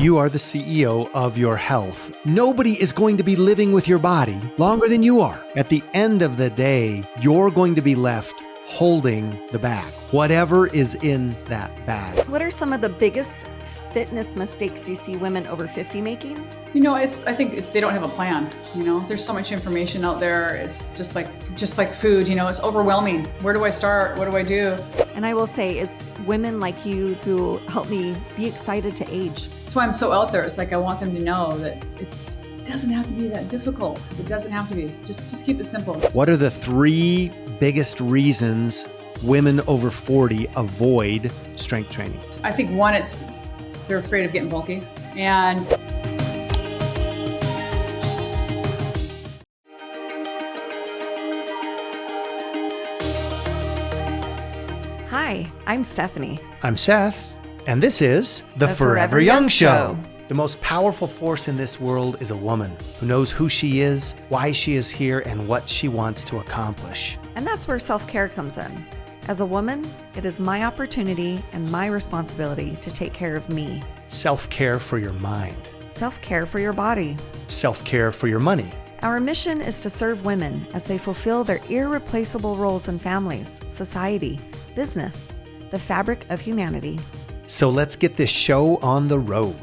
You are the CEO of your health. Nobody is going to be living with your body longer than you are. At the end of the day, you're going to be left holding the bag, whatever is in that bag. What are some of the biggest fitness mistakes you see women over 50 making? I think they don't have a plan. There's so much information out there. It's just like food, it's overwhelming. Where do I start? What do I do? And I will say it's women like you who help me be excited to age. That's why I'm so out there. It's like I want them to know that it doesn't have to be that difficult. It doesn't have to be. Just keep it simple. What are the 3 biggest reasons women over 40 avoid strength training? I think one, they're afraid of getting bulky. And Hi, I'm Stephanie. I'm Seth, and this is The Forever Young Show. The most powerful force in this world is a woman who knows who she is, why she is here, and what she wants to accomplish. And that's where self-care comes in. As a woman, it is my opportunity and my responsibility to take care of me. Self-care for your mind. Self-care for your body. Self-care for your money. Our mission is to serve women as they fulfill their irreplaceable roles in families, society, business, the fabric of humanity. So let's get this show on the road.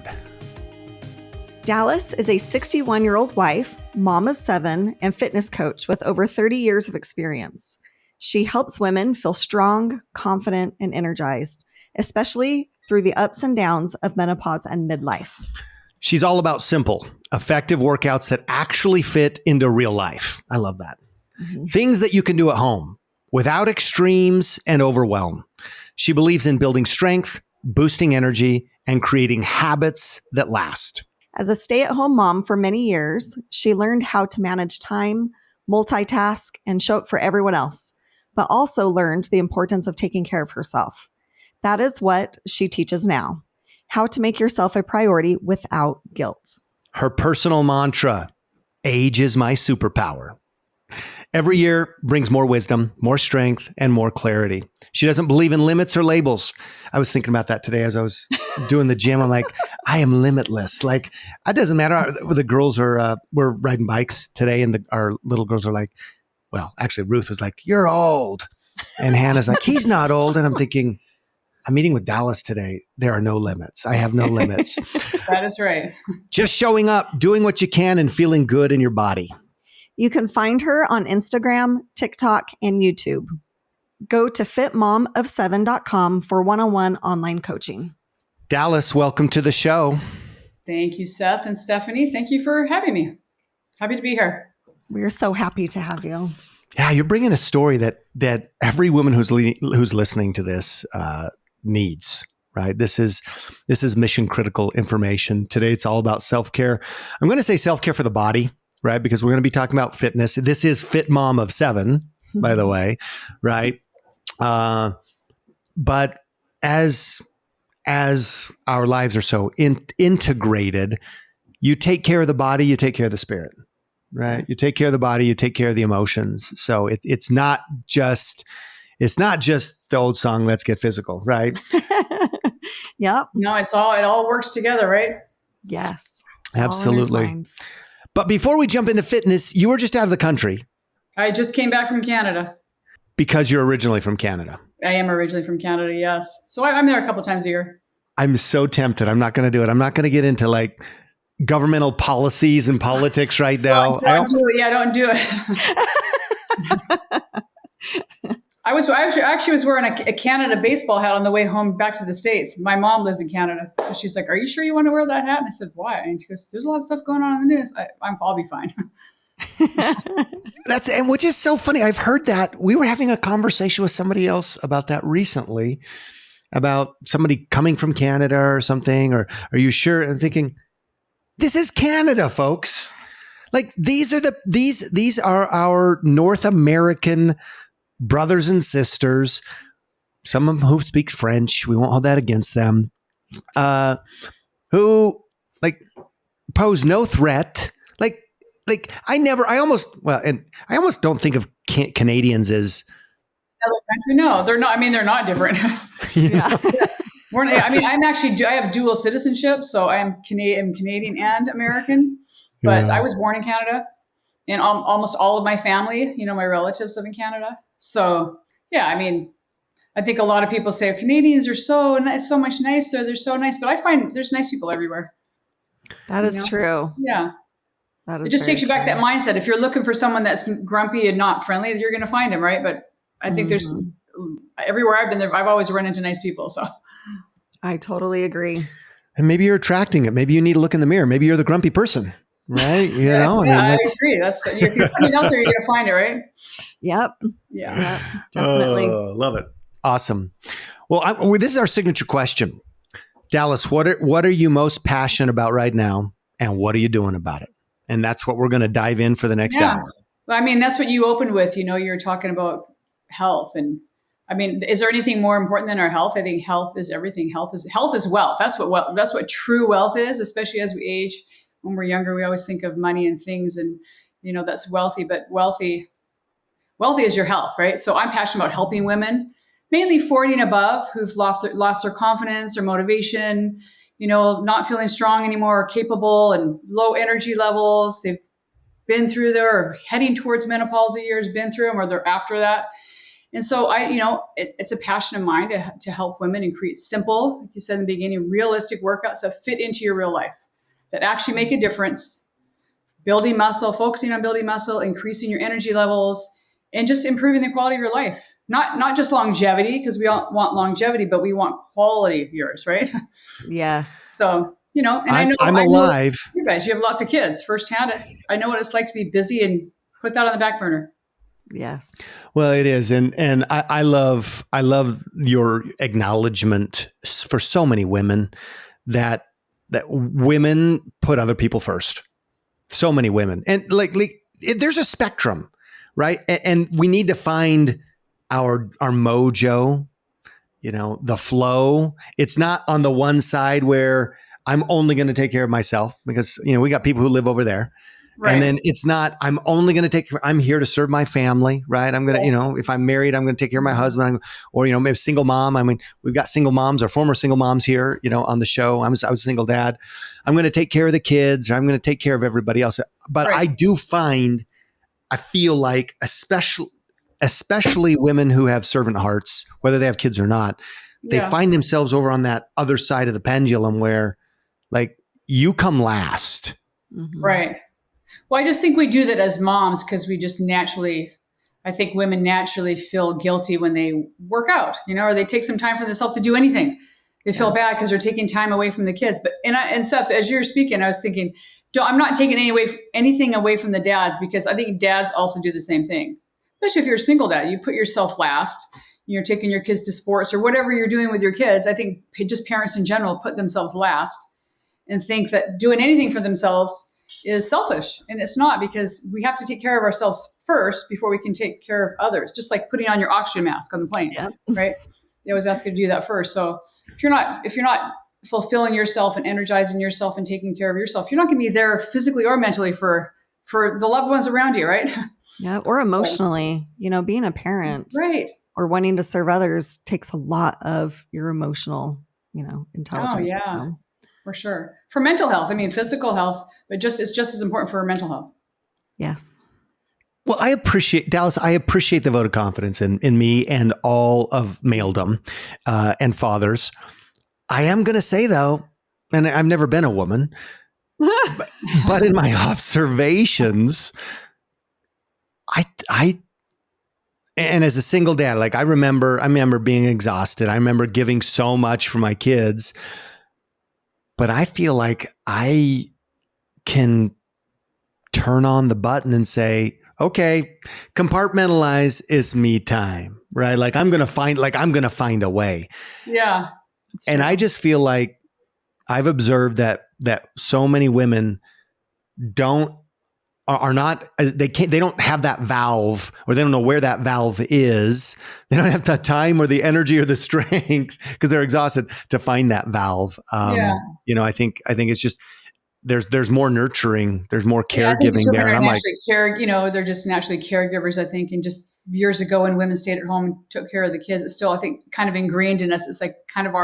Dalyce is a 61-year-old wife, mom of 7, and fitness coach with over 30 years of experience. She helps women feel strong, confident, and energized, especially through the ups and downs of menopause and midlife. She's all about simple, effective workouts that actually fit into real life. I love that. Mm-hmm. Things that you can do at home without extremes and overwhelm. She believes in building strength, boosting energy, and creating habits that last. As a stay-at-home mom for many years, she learned how to manage time, multitask, and show up for everyone else, but also learned the importance of taking care of herself. That is what she teaches now, how to make yourself a priority without guilt. Her personal mantra, age is my superpower. Every year brings more wisdom, more strength, and more clarity. She doesn't believe in limits or labels. I was thinking about that today as I was doing the gym. I'm like, I am limitless. Like, it doesn't matter. The girls we're riding bikes today, and our little girls are like, well, actually, Ruth was like, you're old. And Hannah's like, he's not old. And I'm thinking, I'm meeting with Dalyce today. There are no limits. I have no limits. That is right. Just showing up, doing what you can, and feeling good in your body. You can find her on Instagram, TikTok, and YouTube. Go to fitmomof7.com for one-on-one online coaching. Dalyce, welcome to the show. Thank you, Seth and Stephanie. Thank you for having me. Happy to be here. We're so happy to have you. Yeah, you're bringing a story that every woman who's listening to this needs. Right? This is mission critical information. Today, it's all about self-care. I'm going to say self-care for the body. Right? Because we're going to be talking about fitness. This is Fit Mom of 7, by the way. Right. But as our lives are so integrated, you take care of the body, you take care of the spirit, right? Yes. You take care of the body, you take care of the emotions. So it's not just the old song, let's get physical, right? Yep. No, it all works together, right? Yes. Absolutely. But before we jump into fitness, you were just out of the country. I just came back from Canada. Because you're originally from Canada. I am originally from Canada, yes. So I'm there a couple times a year. I'm so tempted. I'm not going to do it. I'm not going to get into like governmental policies and politics right now. Don't do it. I actually was wearing a Canada baseball hat on the way home back to the States. My mom lives in Canada. So she's like, are you sure you want to wear that hat? And I said, why? And she goes, there's a lot of stuff going on in the news. I'll be fine. And which is so funny. I've heard that. We were having a conversation with somebody else about that recently, about somebody coming from Canada or something, or are you sure? And thinking, this is Canada, folks. Like these are our North American brothers and sisters, some of them who speak French. We won't hold that against them. Who like pose no threat. I almost don't think of Canadians as No, they're not. I mean, they're not different. Yeah. I mean, I have dual citizenship, so I'm Canadian and American, but I Yeah. was born in Canada, and almost all of my family, my relatives live in Canada. So yeah, I mean, I think a lot of people say Canadians are so much nicer. They're so nice, but I find there's nice people everywhere. That You is know? true. Yeah. That It is just very takes you back to true. that mindset. If you're looking for someone that's grumpy and not friendly, you're going to find him, right? But I think there's Mhm. everywhere I've been there, I've always run into nice people. So I totally agree. And maybe you're attracting it. Maybe you need to look in the mirror. Maybe you're the grumpy person, right? I yeah, mean, I that's agree. That's if you're putting it out there, you're going to find it, right? Yep. Yeah. Yep. Definitely. oh, love it. Awesome. Well, this is our signature question. Dalyce, what are you most passionate about right now, and what are you doing about it? And that's what we're going to dive in for the next Yeah. hour. Well, I mean, that's what you opened with. You're talking about health, and I mean, is there anything more important than our health? I think health is everything. Health is wealth. That's what true wealth is, especially as we age. When we're younger, we always think of money and things, and that's wealthy. But wealthy is your health, right? So I'm passionate about helping women, mainly 40 and above, who've lost their confidence or motivation. Not feeling strong anymore, or capable, and low energy levels. They've been through there, or heading towards menopausal years, been through them, or they're after that. And so it's a passion of mine to help women and create simple, like you said in the beginning, realistic workouts that fit into your real life, that actually make a difference. Building muscle, focusing on building muscle, increasing your energy levels, and just improving the quality of your life. Not just longevity, because we all want longevity, but we want quality of yours, right? Yes. So, and I'm I know alive. you have lots of kids firsthand. I know what it's like to be busy and put that on the back burner. Yes. Well, it is, and I love your acknowledgement for so many women that women put other people first. So many women, and there's a spectrum, right? And we need to find our mojo, the flow. It's not on the one side where I'm only going to take care of myself, because we got people who live over there. Right. And then it's not, I'm only going to I'm here to serve my family, right? I'm going to, Yes. if I'm married, I'm going to take care of my husband, or, maybe single mom. I mean, we've got single moms or former single moms here, on the show. I was a single dad. I'm going to take care of the kids, or I'm going to take care of everybody else. But Right. I feel like, especially women who have servant hearts, whether they have kids or not, they Yeah. find themselves over on that other side of the pendulum where, like, you come last. Mhm. Right. Well, I just think we do that as moms because I think women naturally feel guilty when they work out, or they take some time for themselves to do anything. They feel Yes. bad because they're taking time away from the kids. But and Seth, as you're speaking, I was thinking, I'm not taking anything away from the dads, because I think dads also do the same thing. Especially if you're a single dad, you put yourself last. You're taking your kids to sports or whatever you're doing with your kids. I think just parents in general put themselves last and think that doing anything for themselves is selfish. And it's not, because we have to take care of ourselves first before we can take care of others. Just like putting on your oxygen mask on the plane, Yep. right? They always ask you to do that first. So if you're not fulfilling yourself and energizing yourself and taking care of yourself, you're not going to be there physically or mentally for the loved ones around you, right? Yeah. Or emotionally, being a parent Right. or wanting to serve others takes a lot of your emotional, intelligence. Oh, yeah. So. For sure. For mental health, I mean, physical health, but it's just as important for mental health. Yes. Well, I appreciate, Dalyce, the vote of confidence in me and all of maledom and fathers. I am going to say, though, and I've never been a woman, but in my observations, and as a single dad, like I remember being exhausted. I remember giving so much for my kids, but I feel like I can turn on the button and say, okay, compartmentalize, is me time, right? Like I'm going to find a way. Yeah. And I just feel like I've observed that so many women are not, they don't have that valve, or they don't know where that valve is. They don't have the time or the energy or the strength, because they're exhausted, to find that valve. Yeah. I think it's just, there's more nurturing, there's more Yeah, I think caregiving there. And I'm like, they're just naturally caregivers, I think. And just years ago when women stayed at home and took care of the kids, it's still, I think, kind of ingrained in us. It's like kind of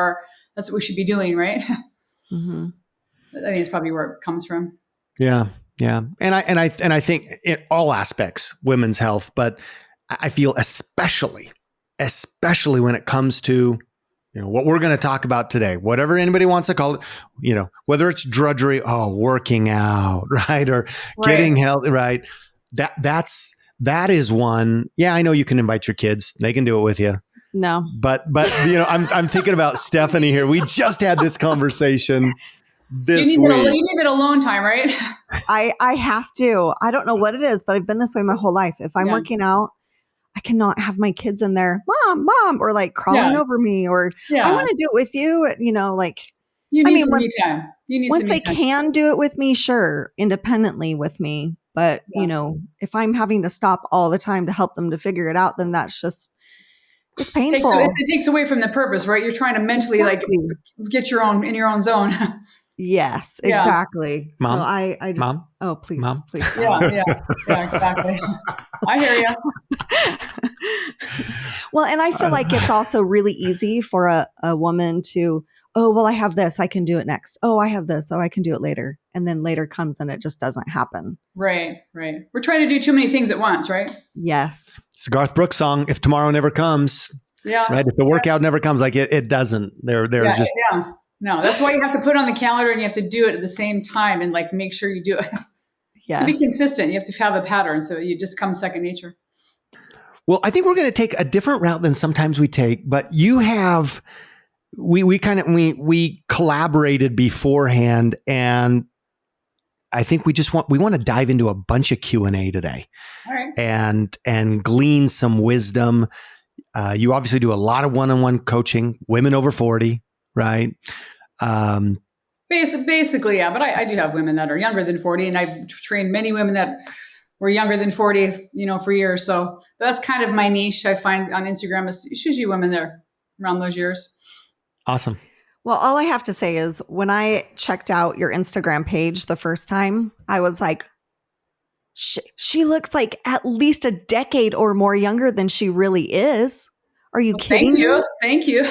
that's what we should be doing, right? Mm-hmm. I think it's probably where it comes from. Yeah. Yeah. And I think in all aspects, women's health, but I feel especially when it comes to, what we're going to talk about today, whatever anybody wants to call it, whether it's drudgery, working out, right. Or getting healthy, right. That is one. Yeah. I know you can invite your kids. They can do it with you. No, but I'm thinking about Stephanie here. We just had this conversation this week. You need that alone time, right? I have to. I don't know what it is, but I've been this way my whole life. If I'm working out, I cannot have my kids in there, mom, or like crawling over me, or I want to do it with you. Like you need some me time. Once they can do it with me, sure, independently with me. But if I'm having to stop all the time to help them to figure it out, then that's just it's painful. It takes away from the purpose, right? You're trying to mentally get in your own zone. Yes, exactly. Mom, so I just, Mom, please, Mom. please stop. Yeah, exactly. I hear you. Well, and I feel like it's also really easy for a woman to, I have this, I can do it next. I have this, I can do it later. And then later comes and it just doesn't happen. Right. We're trying to do too many things at once, right? Yes. It's a Garth Brooks song, If Tomorrow Never Comes. Yeah. Right. If the workout never comes, like it doesn't. There's just. Yeah. No, that's why you have to put it on the calendar and you have to do it at the same time and make sure you do it. Yes. To be consistent, you have to have a pattern. So you just come second nature. Well, I think we're going to take a different route than sometimes we take, but you have, we collaborated beforehand, and I think we want to dive into a bunch of Q&A today. All right. And glean some wisdom. You obviously do a lot of one-on-one coaching, women over 40, right? Basically, yeah. But I do have women that are younger than 40, and I've trained many women that were younger than 40, for years. So that's kind of my niche. I find on Instagram is usually women there around those years. Awesome. Well, all I have to say is when I checked out your Instagram page the first time, I was like, she looks like at least a decade or more younger than she really is. Are you kidding me? Thank you.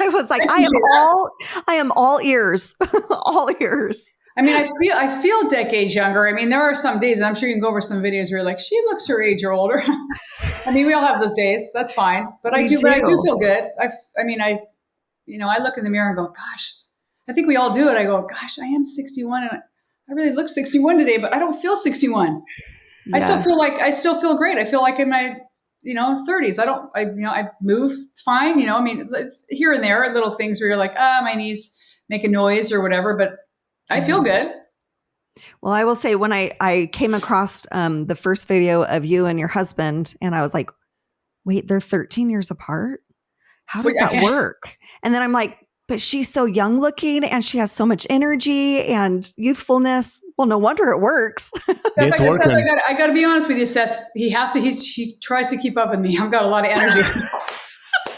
I was like, I am all ears, all ears. I mean, I feel decades younger. I mean, there are some days, and I'm sure you can go over some videos where you're like, she looks her age or older. I mean, we all have those days. That's fine. But I do feel good. I look in the mirror and go, gosh, I think we all do it. I go, gosh, I am 61 and I really look 61 today, but I don't feel 61. Yeah. I still feel great. I feel like in my 30s. I move fine. Here and there are little things where you're like, my knees make a noise or whatever, but I feel good. Well, I will say when I came across the first video of you and your husband, and I was like, wait, they're 13 years apart? How does that work? And then I'm like, but she's so young looking and she has so much energy and youthfulness. Well, no wonder it works. It's working. I got to be honest with you, Seth. He tries to keep up with me. I've got a lot of energy.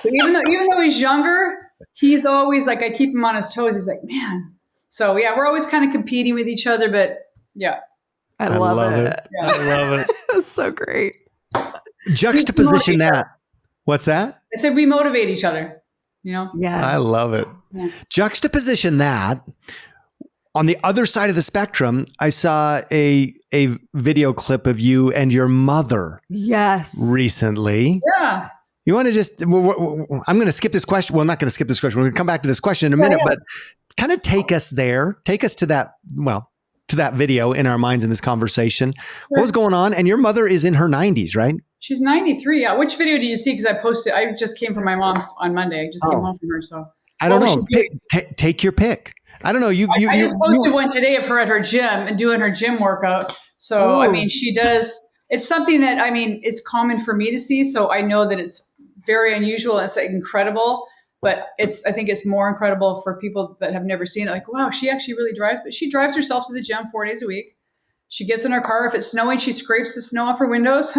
But even though he's younger, he's always like, I keep him on his toes. He's like, man. So yeah, we're always kind of competing with each other, but yeah. I love it. Yeah. I love it. It's so great. Juxtaposition that. What's that? I said we motivate each other. Yes. I love it. Yeah. Juxtaposition that. On the other side of the spectrum, I saw a video clip of you and your mother. Yes. Recently. Yeah. You want to just, I'm going to skip this question. Well, I'm not going to skip this question. We're going to come back to this question in a minute, but kind of take us there. Take us to that, to that video in our minds in this conversation. Sure. What was going on? And your mother is in her 90s, right? She's 93. Yeah. Which video do you see? Because I posted, I just came from my mom's on Monday. I just came home from her. So I don't know. Take your pick. I don't know. I just posted one today of her at her gym and doing her gym workout. So, she does, it's something that, it's common for me to see. So I know that it's very unusual. It's incredible, but I think it's more incredible for people that have never seen it. Like, wow, she actually really drives, but she drives herself to the gym 4 days a week. She gets in her car. If it's snowing, she scrapes the snow off her windows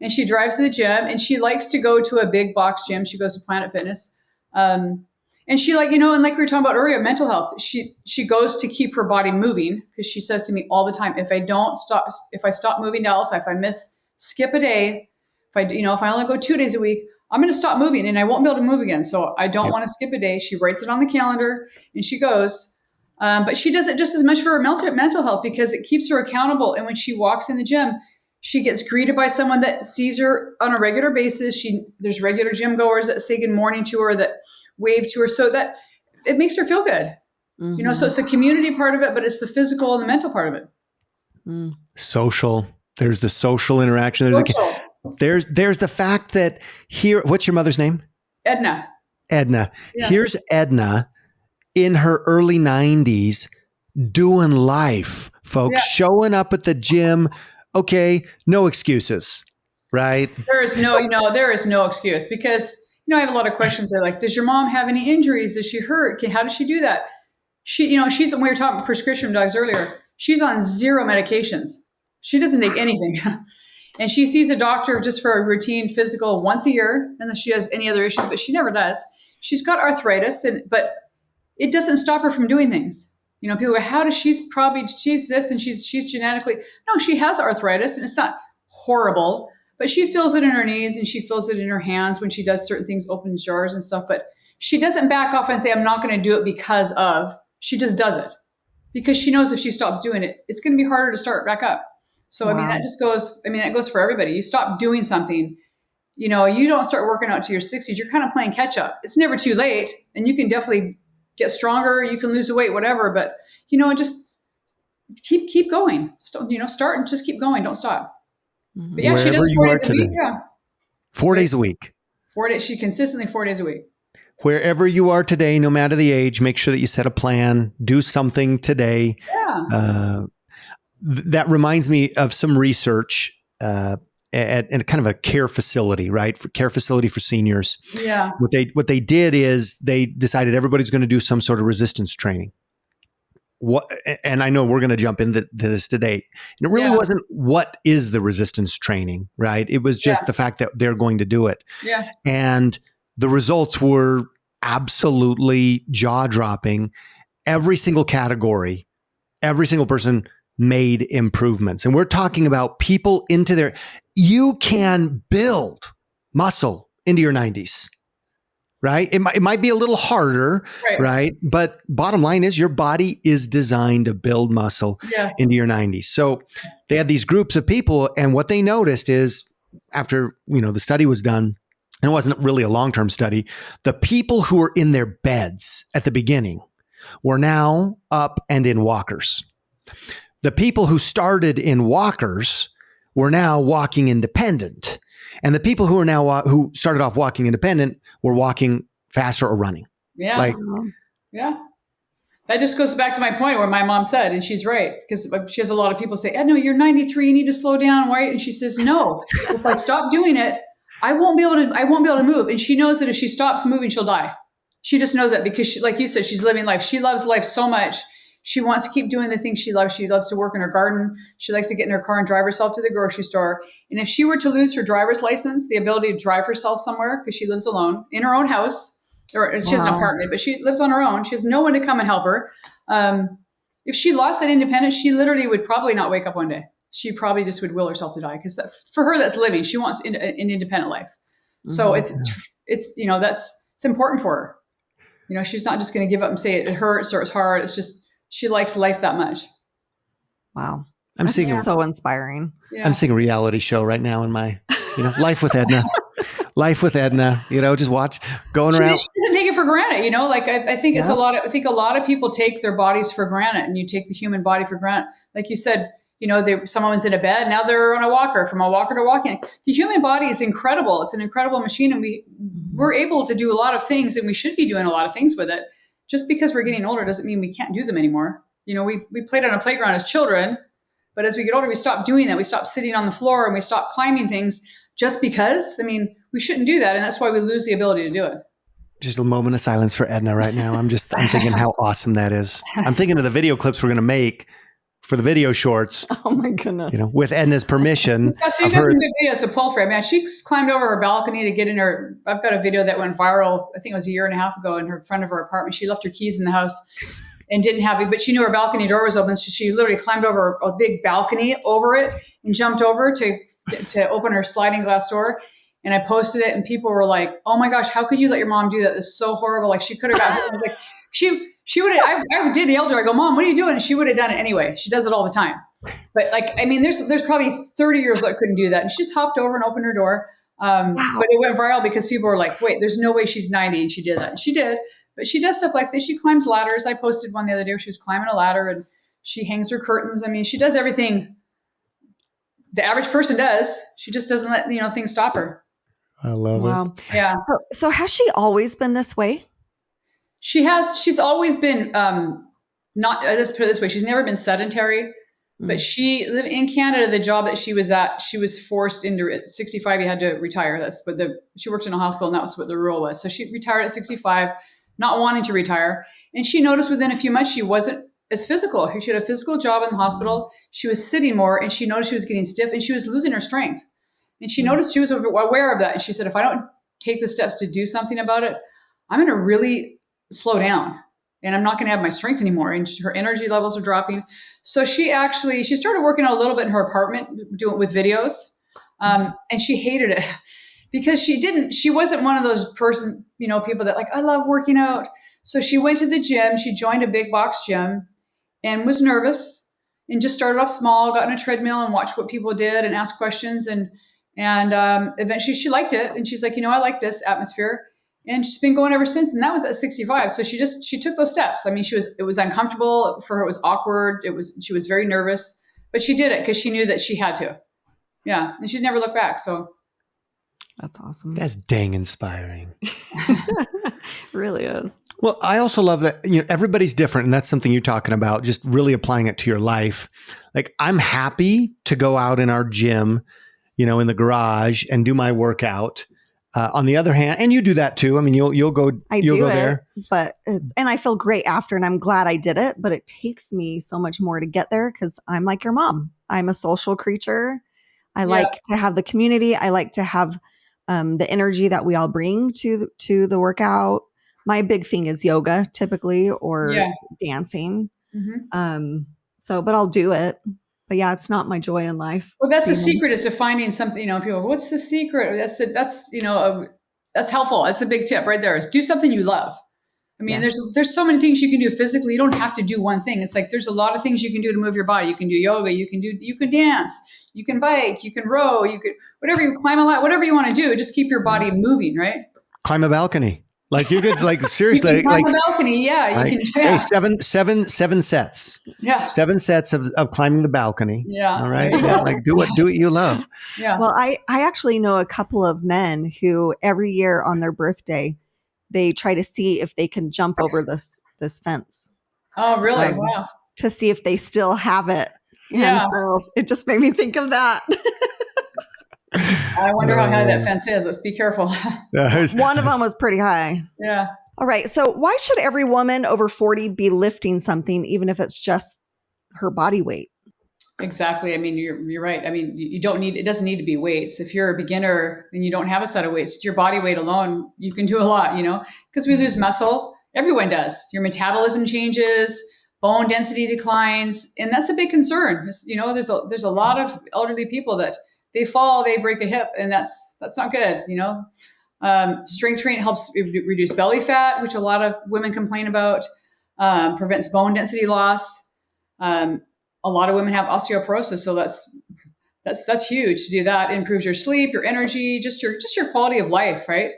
and she drives to the gym, and she likes to go to a big box gym. She goes to Planet Fitness. And she and like we were talking about earlier, mental health, she goes to keep her body moving, because she says to me all the time, if I stop moving, Dalyce, if I skip a day, if I only go 2 days a week, I'm going to stop moving and I won't be able to move again. So I don't want to skip a day. She writes it on the calendar and she goes. But she does it just as much for her mental health because it keeps her accountable. And when she walks in the gym, she gets greeted by someone that sees her on a regular basis. There's regular gym goers that say good morning to her, that wave to her. So that it makes her feel good. Mm-hmm. So it's the community part of it, but it's the physical and the mental part of it. Social. There's the social interaction. There's the fact that here, what's your mother's name? Edna. Yeah. Here's Edna in her early 90s doing life, folks, showing up at the gym. Okay, no excuses, right? There is no excuse because, I have a lot of questions. They're like, does your mom have any injuries? Does she hurt? How does she do that? She's, when we were talking about prescription drugs earlier, she's on 0 medications. She doesn't take anything. And she sees a doctor just for a routine physical once a year, unless she has any other issues, but she never does. She's got arthritis, but it doesn't stop her from doing things. People go, how does she's this and she's genetically, no, she has arthritis and it's not horrible, but she feels it in her knees and she feels it in her hands when she does certain things, opens jars and stuff. But she doesn't back off and say, I'm not going to do it because of, she just does it because she knows if she stops doing it, it's going to be harder to start back up. So, wow. That goes for everybody. You stop doing something, you don't start working out to your 60s. You're kind of playing catch up. It's never too late. And you can definitely get stronger. You can lose the weight, whatever. But, just keep going. Start and just keep going. Don't stop. Mm-hmm. But she does 4 days a week. Yeah. 4 days a week. 4 days. She consistently 4 days a week. Wherever you are today, no matter the age, make sure that you set a plan, do something today. Yeah. That reminds me of some research at kind of a care facility, right? For care facility for seniors. Yeah. What they did is they decided everybody's going to do some sort of resistance training. And I know we're going to jump into this today. And it really wasn't what is the resistance training, right? It was just the fact that they're going to do it. Yeah. And the results were absolutely jaw-dropping. Every single category, every single person made improvements. And we're talking about people you can build muscle into your 90s, right? It might be a little harder, right? But bottom line is your body is designed to build muscle into your 90s. So they had these groups of people, and what they noticed is after, the study was done, and it wasn't really a long-term study, the people who were in their beds at the beginning were now up and in walkers. The people who started in walkers were now walking independent. And the people who started off walking independent were walking faster or running. Yeah. That just goes back to my point where my mom said, and she's right, because she has a lot of people say, no, you're 93, you need to slow down, right? And she says, no, if I stop doing it, I won't be able to move. And she knows that if she stops moving, she'll die. She just knows that because she, like you said, she's living life. She loves life so much. She wants to keep doing the things she loves. She loves to work in her garden. She likes to get in her car and drive herself to the grocery store. And if she were to lose her driver's license, the ability to drive herself somewhere, because she lives alone in her own house, or she has an apartment, but she lives on her own. She has no one to come and help her. If she lost that independence, she literally would probably not wake up one day. She probably just would will herself to die, because for her, that's living. She wants an independent life. So it's important for her. She's not just going to give up and say it hurts or it's hard. It's just, she likes life that much. Wow. That's so inspiring. Yeah. I'm seeing a reality show right now in my, Life with Edna. Life with Edna, just watch going around. She doesn't take it for granted, I think it's a lot of people take their bodies for granted, and you take the human body for granted. Like you said, someone's in a bed, now they're on a walker, from a walker to walking. The human body is incredible. It's an incredible machine, and we're able to do a lot of things, and we should be doing a lot of things with it. Just because we're getting older doesn't mean we can't do them anymore. We played on a playground as children, but as we get older, we stop doing that. We stop sitting on the floor and we stop climbing things just because. We shouldn't do that. And that's why we lose the ability to do it. Just a moment of silence for Edna right now. I'm thinking how awesome that is. I'm thinking of the video clips we're going to make for the video shorts. Oh my goodness. With Edna's permission. So you got some good videos to pull from. She's climbed over her balcony to get in her. I've got a video that went viral. I think it was a year and a half ago in her front of her apartment. She left her keys in the house and didn't have it, but she knew her balcony door was open. So she literally climbed over a big balcony over it and jumped over to open her sliding glass door. And I posted it and people were like, oh my gosh, how could you let your mom do that? This is so horrible. Like she could have got hurt. I was like, she would have, I did yell to her. I go, Mom, what are you doing? And she would have done it anyway. She does it all the time. But like, I mean, there's probably 30 years that couldn't do that. And she just hopped over and opened her door. Wow. But it went viral because people were like, wait, there's no way she's 90 and she did that. And she did. But she does stuff like this. She climbs ladders. I posted one the other day where she was climbing a ladder and she hangs her curtains. I mean, she does everything the average person does. She just doesn't let, things stop her. I love it. Yeah. So has she always been this way? She's always been, not, let's put it this way. She's never been sedentary, but she lived in Canada. The job that she was at, she was forced into at 65. You had to retire. She worked in a hospital and that was what the rule was. So she retired at 65, not wanting to retire. And she noticed within a few months, she wasn't as physical. She had a physical job in the hospital. She was sitting more and she noticed she was getting stiff and she was losing her strength. And she noticed she was aware of that. And she said, if I don't take the steps to do something about it, I'm going to really slow down and I'm not going to have my strength anymore. And her energy levels are dropping. So she started working out a little bit in her apartment, doing it with videos. And she hated it because she wasn't one of those people that like, I love working out. So she went to the gym. She joined a big box gym and was nervous and just started off small, got on a treadmill and watched what people did and asked questions. And eventually she liked it. And she's like, I like this atmosphere. And she's been going ever since. And that was at 65. So she took those steps. I mean, it was uncomfortable for her. It was awkward. She was very nervous, but she did it because she knew that she had to. Yeah. And she's never looked back. So. That's awesome. That's dang inspiring. Really is. Well, I also love that, everybody's different. And that's something you're talking about, just really applying it to your life. Like I'm happy to go out in our gym, in the garage and do my workout. On the other hand, and you do that too. I mean, you'll go there, but and I feel great after, and I'm glad I did it. But it takes me so much more to get there because I'm like your mom. I'm a social creature. I like to have the community. I like to have the energy that we all bring to the workout. My big thing is yoga, typically, or dancing. Mm-hmm. But I'll do it. But yeah, it's not my joy in life. Well, that's the secret is to finding something, people go, what's the secret? That's helpful. That's a big tip right there is do something you love. I mean, there's so many things you can do physically. You don't have to do one thing. It's like, there's a lot of things you can do to move your body. You can do yoga. You can dance, you can bike, you can row, whatever you climb a lot, whatever you want to do, just keep your body moving, right? Climb a balcony. Like you could, like seriously, you can climb a balcony. Yeah, you can. Yeah. Hey, seven sets. Yeah, 7 sets of climbing the balcony. Yeah, all right. Like do what you love. Yeah. Well, I actually know a couple of men who every year on their birthday, they try to see if they can jump over this fence. Oh, really? Wow. To see if they still have it. Yeah. And so it just made me think of that. I wonder how high that fence is. Let's be careful. One of them was pretty high. Yeah. All right. So why should every woman over 40 be lifting something, even if it's just her body weight? Exactly. I mean, you're right. I mean, it doesn't need to be weights. If you're a beginner and you don't have a set of weights, your body weight alone, you can do a lot, because we lose muscle. Everyone does. Your metabolism changes, bone density declines. And that's a big concern. There's a lot of elderly people that they fall, they break a hip, and that's not good. Strength training helps reduce belly fat, which a lot of women complain about, prevents bone density loss. A lot of women have osteoporosis. So that's huge to do that. It improves your sleep, your energy, just your quality of life. Right.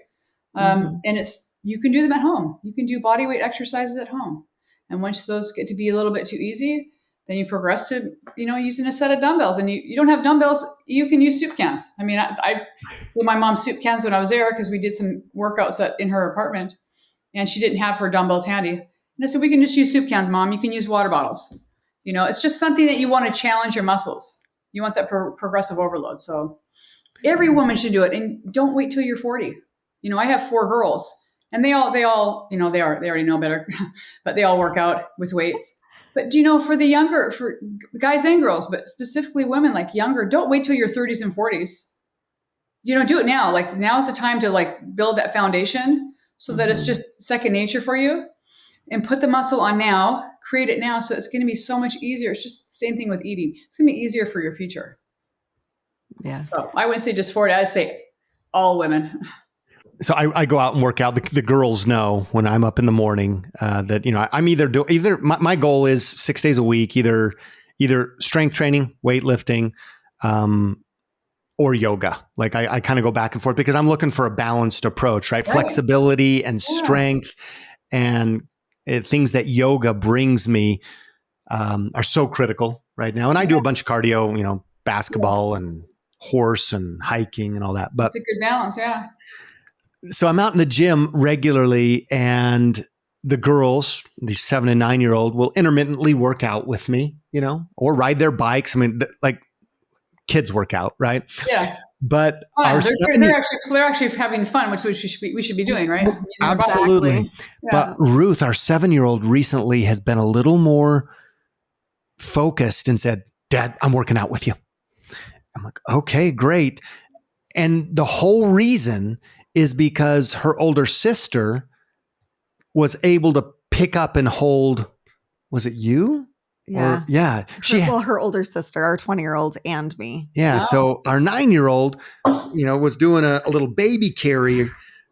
And you can do them at home. You can do body weight exercises at home. And once those get to be a little bit too easy, then you progress to, using a set of dumbbells. And you don't have dumbbells, you can use soup cans. I mean, I did my mom's soup cans when I was there because we did some workouts in her apartment and she didn't have her dumbbells handy. And I said, we can just use soup cans, Mom. You can use water bottles. It's just something that you want to challenge your muscles. You want that progressive overload. So every woman should do it. And don't wait till you're 40. I have 4 girls and they all, they already know better, but they all work out with weights. But for the younger, for guys and girls, but specifically women, like younger, don't wait till your 30s and 40s. Do it now. Like now is the time to build that foundation so that it's just second nature for you, and put the muscle on now, create it now. So it's going to be so much easier. It's just the same thing with eating. It's going to be easier for your future. Yes. So I wouldn't say just 40. I'd say All women. So I go out and work out. The girls know when I'm up in the morning that, I'm either my goal is 6 days a week, either strength training, weightlifting, or yoga. Like I kind of go back and forth because I'm looking for a balanced approach, right? Flexibility and strength and things that yoga brings me are so critical right now. And I do a bunch of cardio, basketball and horse and hiking and all that. But it's a good balance. Yeah. So I'm out in the gym regularly, and the girls, these 7 and 9-year-old, will intermittently work out with me, or ride their bikes. I mean, like kids work out, right? Yeah. But they're actually having fun, which we should be doing, right? Absolutely. Yeah. But Ruth, our 7-year-old, recently has been a little more focused and said, "Dad, I'm working out with you." I'm like, "Okay, great." And the whole reason is because her older sister was able to pick up and hold, was it you? Yeah. Yeah. Her older sister, our 20-year-old and me. Yeah. Wow. So our 9-year-old, was doing a little baby carry,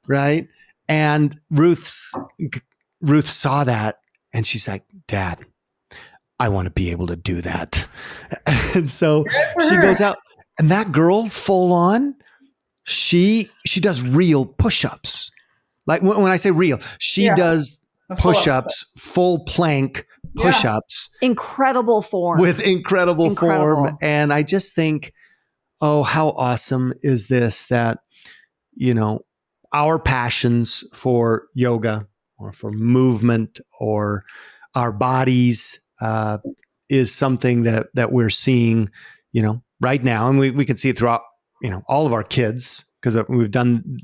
right? And Ruth saw that and she's like, "Dad, I want to be able to do that." And so she goes out, and that girl full on, she does real push-ups. Like when I say real, she does push-ups, full plank push-ups. Incredible form. With incredible form. And I just think, oh, how awesome is this that, our passions for yoga or for movement or our bodies is something that we're seeing, right now. And we can see it throughout, all of our kids, because we've done,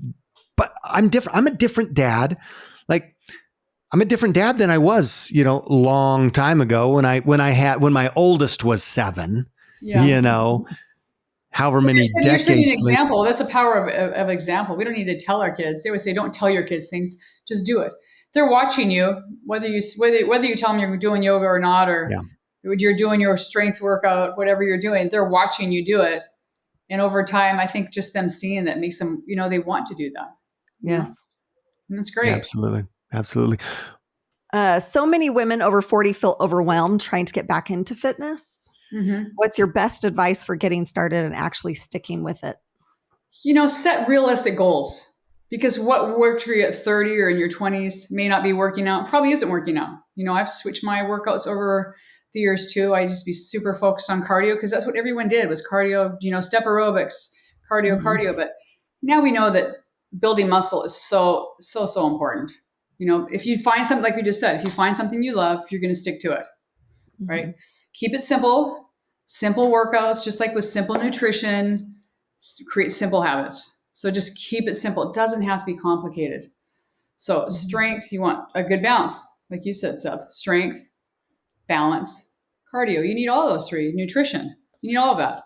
but I'm different. I'm a different dad. Like I'm a different dad than I was, long time ago when my oldest was 7, however many decades. You're setting an example. That's the power of example. We don't need to tell our kids. They always say, don't tell your kids things, just do it. They're watching you, whether you tell them you're doing yoga or not, or you're doing your strength workout, whatever you're doing, they're watching you do it. And over time, I think just them seeing that makes them, they want to do that. Yes. And that's great. Absolutely. Absolutely. So many women over 40 feel overwhelmed trying to get back into fitness. Mm-hmm. What's your best advice for getting started and actually sticking with it? Set realistic goals, because what worked for you at 30 or in your 20s may not be working out, probably isn't working out. I've switched my workouts over the years too. I just be super focused on cardio because that's what everyone did was cardio, step aerobics, cardio. But now we know that building muscle is so important. If you find something, like we just said, if you find something you love, you're going to stick to it, right? Keep it simple workouts, just like with simple nutrition, create simple habits. So just keep it simple. It doesn't have to be complicated. So strength, you want a good balance. Like you said, Seth, strength, balance, cardio. You need all those three. Nutrition, you need all of that.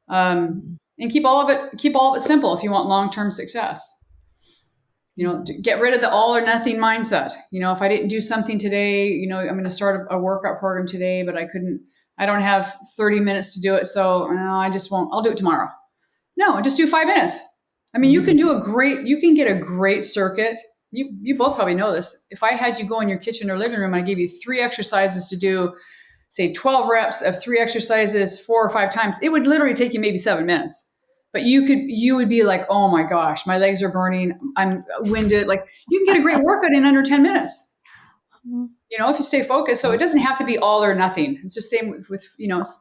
And keep all of it simple if you want long-term success. Get rid of the all or nothing mindset. If I didn't do something today, I'm going to start a workout program today, but I don't have 30 minutes to do it. So I just won't, I'll do it tomorrow. No, just do 5 minutes. I mean, you can get a great circuit. You both probably know this. If I had you go in your kitchen or living room, and I gave you 3 exercises to do, say 12 reps of 3 exercises 4 or 5 times, it would literally take you maybe 7 minutes. But you would be like, oh my gosh, my legs are burning. I'm winded. Like you can get a great workout in under 10 minutes, if you stay focused. So it doesn't have to be all or nothing. It's just same with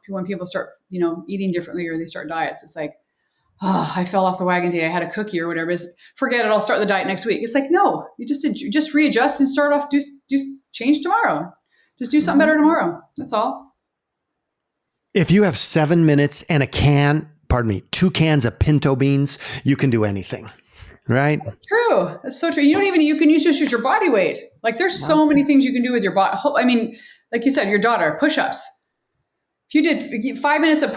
when people start, eating differently or they start diets. It's like, oh, I fell off the wagon today. I had a cookie or whatever. Forget it. I'll start the diet next week. It's like, no, you just readjust and start off, do change tomorrow. Just do something better tomorrow. That's all. If you have 7 minutes and 2 cans of pinto beans, you can do anything, right? That's true. That's so true. You can just use your body weight. Like there's so many things you can do with your body. I mean, like you said, your daughter, push-ups. If you did 5 minutes of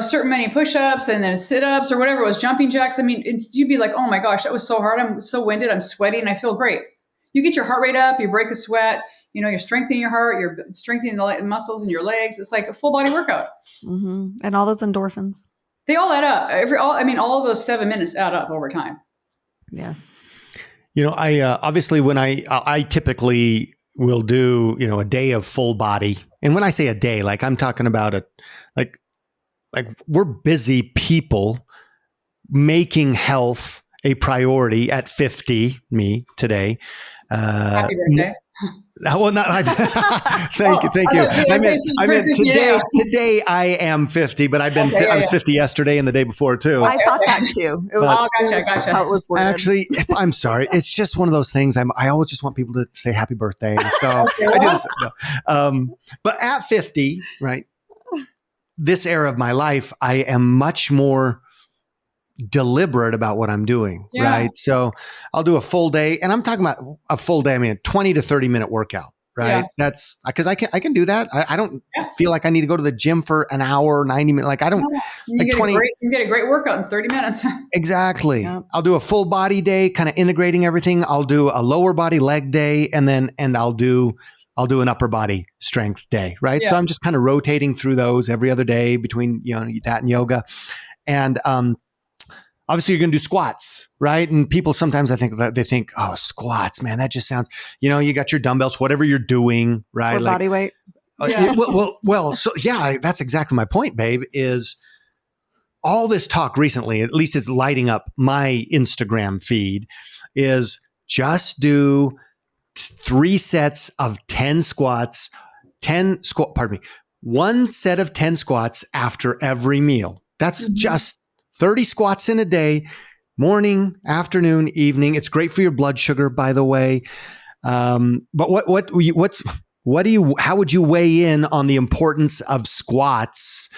certain many push-ups and then sit-ups or whatever it was, jumping jacks. I mean, you'd be like, oh my gosh, that was so hard. I'm so winded. I'm sweating. I feel great. You get your heart rate up, you break a sweat, you're strengthening your heart, you're strengthening the muscles in your legs. It's like a full body workout. Mm-hmm. And all those endorphins. They all add up. All of those 7 minutes add up over time. Yes. I obviously when I typically will do, a day of full body. And when I say a day, like I'm talking about like we're busy people making health a priority at 50, me today. Happy birthday. Well, not. Thank you. I meant today. I am 50, but I was 50 yesterday and the day before too. I thought that too. It was. Gotcha. How it was worded. Actually, I'm sorry. It's just one of those things. I always just want people to say happy birthday. So I do this. No. But at 50, right, this era of my life, I am much more deliberate about what I'm doing, right? So I'll do a full day, and I'm talking about a full day. I mean, a 20 to 30 minute workout, right? That's because I can do that. I don't feel like I need to go to the gym for an hour, 90 minutes. Like I don't you get a great workout in 30 minutes. Exactly. Yeah. I'll do a full body day, kind of integrating everything. I'll do a lower body leg day, and I'll do an upper body strength day, right? So I'm just kind of rotating through those every other day between, that and yoga. And, obviously, you're going to do squats, right? And people sometimes they think, oh, squats, man, that just sounds, you got your dumbbells, whatever you're doing, right? Or body weight. So that's exactly my point, babe, is all this talk recently, at least it's lighting up my Instagram feed, is just do 3 sets of 10 squats, one set of 10 squats after every meal. That's just 30 squats in a day, morning, afternoon, evening. It's great for your blood sugar, by the way. But how would you weigh in on the importance of squats?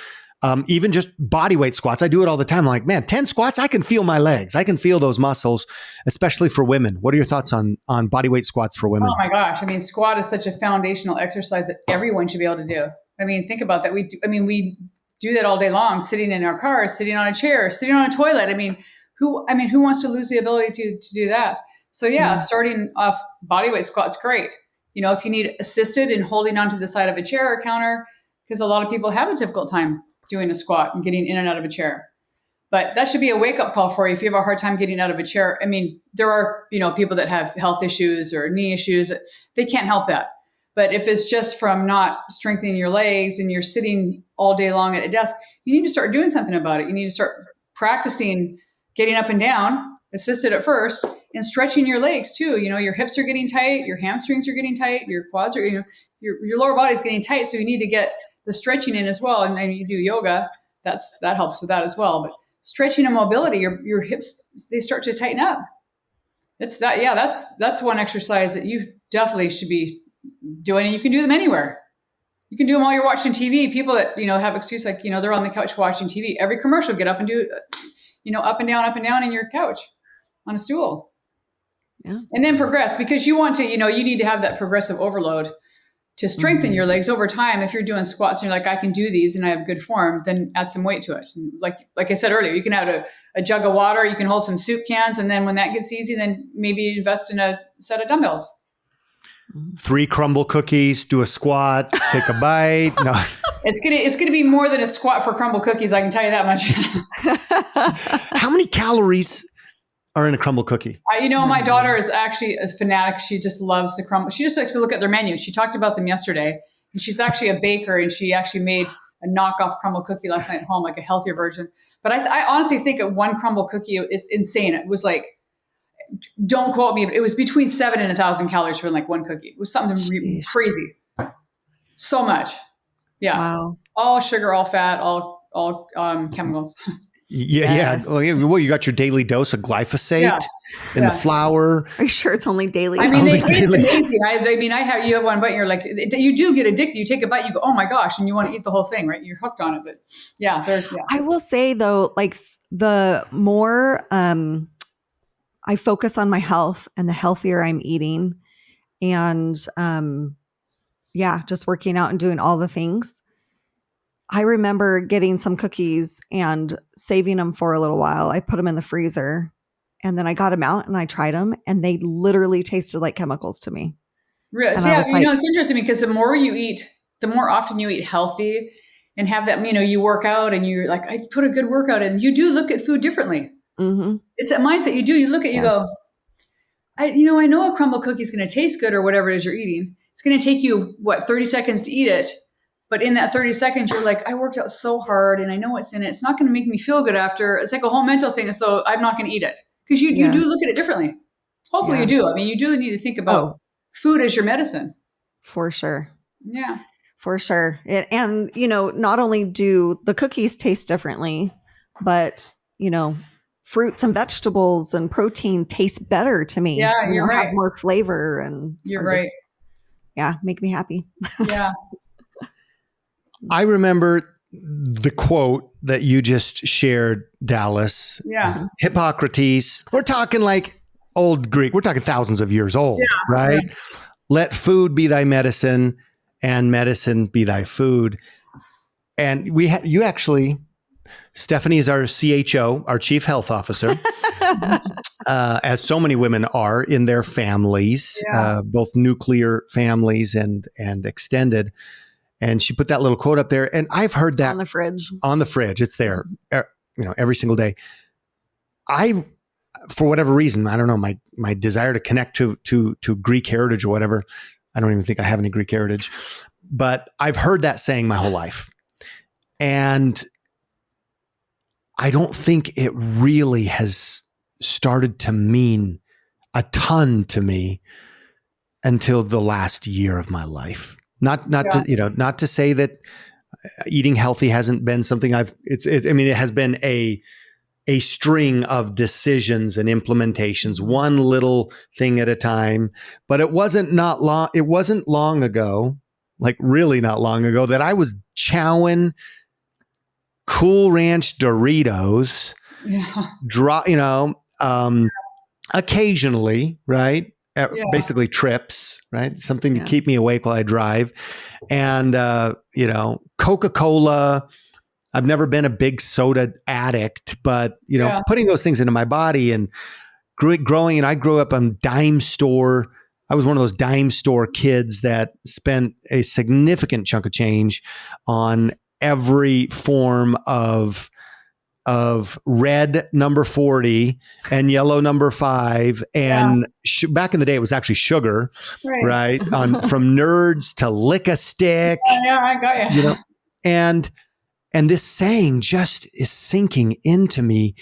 Even just body weight squats. I do it all the time. I'm like, man, 10 squats, I can feel my legs. I can feel those muscles, especially for women. What are your thoughts on body weight squats for women? Oh my gosh. I mean, squat is such a foundational exercise that everyone should be able to do. I mean, think about that. We do that all day long, sitting in our cars, sitting on a chair, sitting on a toilet. I mean, who wants to lose the ability to do that? So starting off body weight squats, great. If you need assisted in holding onto the side of a chair or counter, because a lot of people have a difficult time doing a squat and getting in and out of a chair. But that should be a wake-up call for you if you have a hard time getting out of a chair. I mean, there are, people that have health issues or knee issues. They can't help that. But if it's just from not strengthening your legs and you're sitting all day long at a desk, you need to start doing something about it. You need to start practicing getting up and down, assisted at first, and stretching your legs too. Your hips are getting tight, your hamstrings are getting tight, your quads are, your lower body's getting tight. So you need to get the stretching in as well. And then you do yoga, that helps with that as well. But stretching and mobility, your hips, they start to tighten up. That's one exercise that you definitely should be doing, and you can do them anywhere. You can do them while you're watching TV. People that, have excuse like, they're on the couch watching TV. Every commercial, get up and do, up and down in your couch on a stool. Yeah. And then progress, because you want to, you need to have that progressive overload to strengthen your legs over time. If you're doing squats and you're like, I can do these and I have good form, then add some weight to it. And like I said earlier, you can add a jug of water, you can hold some soup cans. And then when that gets easy, then maybe invest in a set of dumbbells. 3 crumble cookies, do a squat, take a bite. No. It's gonna be more than a squat for crumble cookies. I can tell you that much. How many calories are in a crumble cookie? My daughter is actually a fanatic. She just loves the crumble. She just likes to look at their menu. She talked about them yesterday, and she's actually a baker, and she actually made a knockoff crumble cookie last night at home, like a healthier version. But I honestly think that one crumble cookie is insane. It was like, don't quote me, but it was between 7 and 1,000 calories for like one cookie. It was something crazy. So much. Yeah. Wow. All sugar, all fat, all chemicals. Yes. Well, you got your daily dose of glyphosate in the flour. Are you sure it's only daily? I mean, it's amazing. You have one bite and you're like, you do get addicted. You take a bite, you go, oh my gosh, and you want to eat the whole thing, right? You're hooked on it. But I will say though, like the more I focus on my health and the healthier I'm eating and just working out and doing all the things. I remember getting some cookies and saving them for a little while. I put them in the freezer and then I got them out and I tried them and they literally tasted like chemicals to me. Really? So it's interesting because the more you eat, the more often you eat healthy and have that, you work out and you're like, I put a good workout in. You do look at food differently. Mm-hmm. It's a mindset you do. You look at, you Yes. go, I know a crumble cookie is going to taste good or whatever it is you're eating. It's going to take you, 30 seconds to eat it. But in that 30 seconds, you're like, I worked out so hard and I know what's in it. It's not going to make me feel good after. It's like a whole mental thing. So I'm not going to eat it. Because you Yes. do look at it differently. Hopefully Yes. you do. I mean, you do need to think about food as your medicine. For sure. Yeah. For sure. And, not only do the cookies taste differently, but, fruits and vegetables and protein taste better to me. Yeah, you're right. Have more flavor and you're right. Make me happy. Yeah. I remember the quote that you just shared, Dalyce. Yeah. Hippocrates. We're talking like old Greek. We're talking thousands of years old, right? Yeah. Let food be thy medicine and medicine be thy food. And you actually, Stephanie is our CHO, our chief health officer, as so many women are in their families, both nuclear families and extended. And she put that little quote up there, and I've heard that on the fridge. It's there, every single day. For whatever reason, I don't know, my desire to connect to Greek heritage or whatever. I don't even think I have any Greek heritage, but I've heard that saying my whole life. And I don't think it really has started to mean a ton to me until the last year of my life. Not to say that eating healthy hasn't been something it has been a string of decisions and implementations, one little thing at a time. But it wasn't long ago, like really not long ago, that I was chowing Cool Ranch Doritos, occasionally, right? Basically trips, right? Something to keep me awake while I drive. And, Coca-Cola. I've never been a big soda addict, but, putting those things into my body and growing, and I grew up on dime store. I was one of those dime store kids that spent a significant chunk of change on every form of red number 40 and yellow number 5. And back in the day, it was actually sugar, right? From Nerds to Lick-a-Stick. Yeah, I got you. And this saying just is sinking into me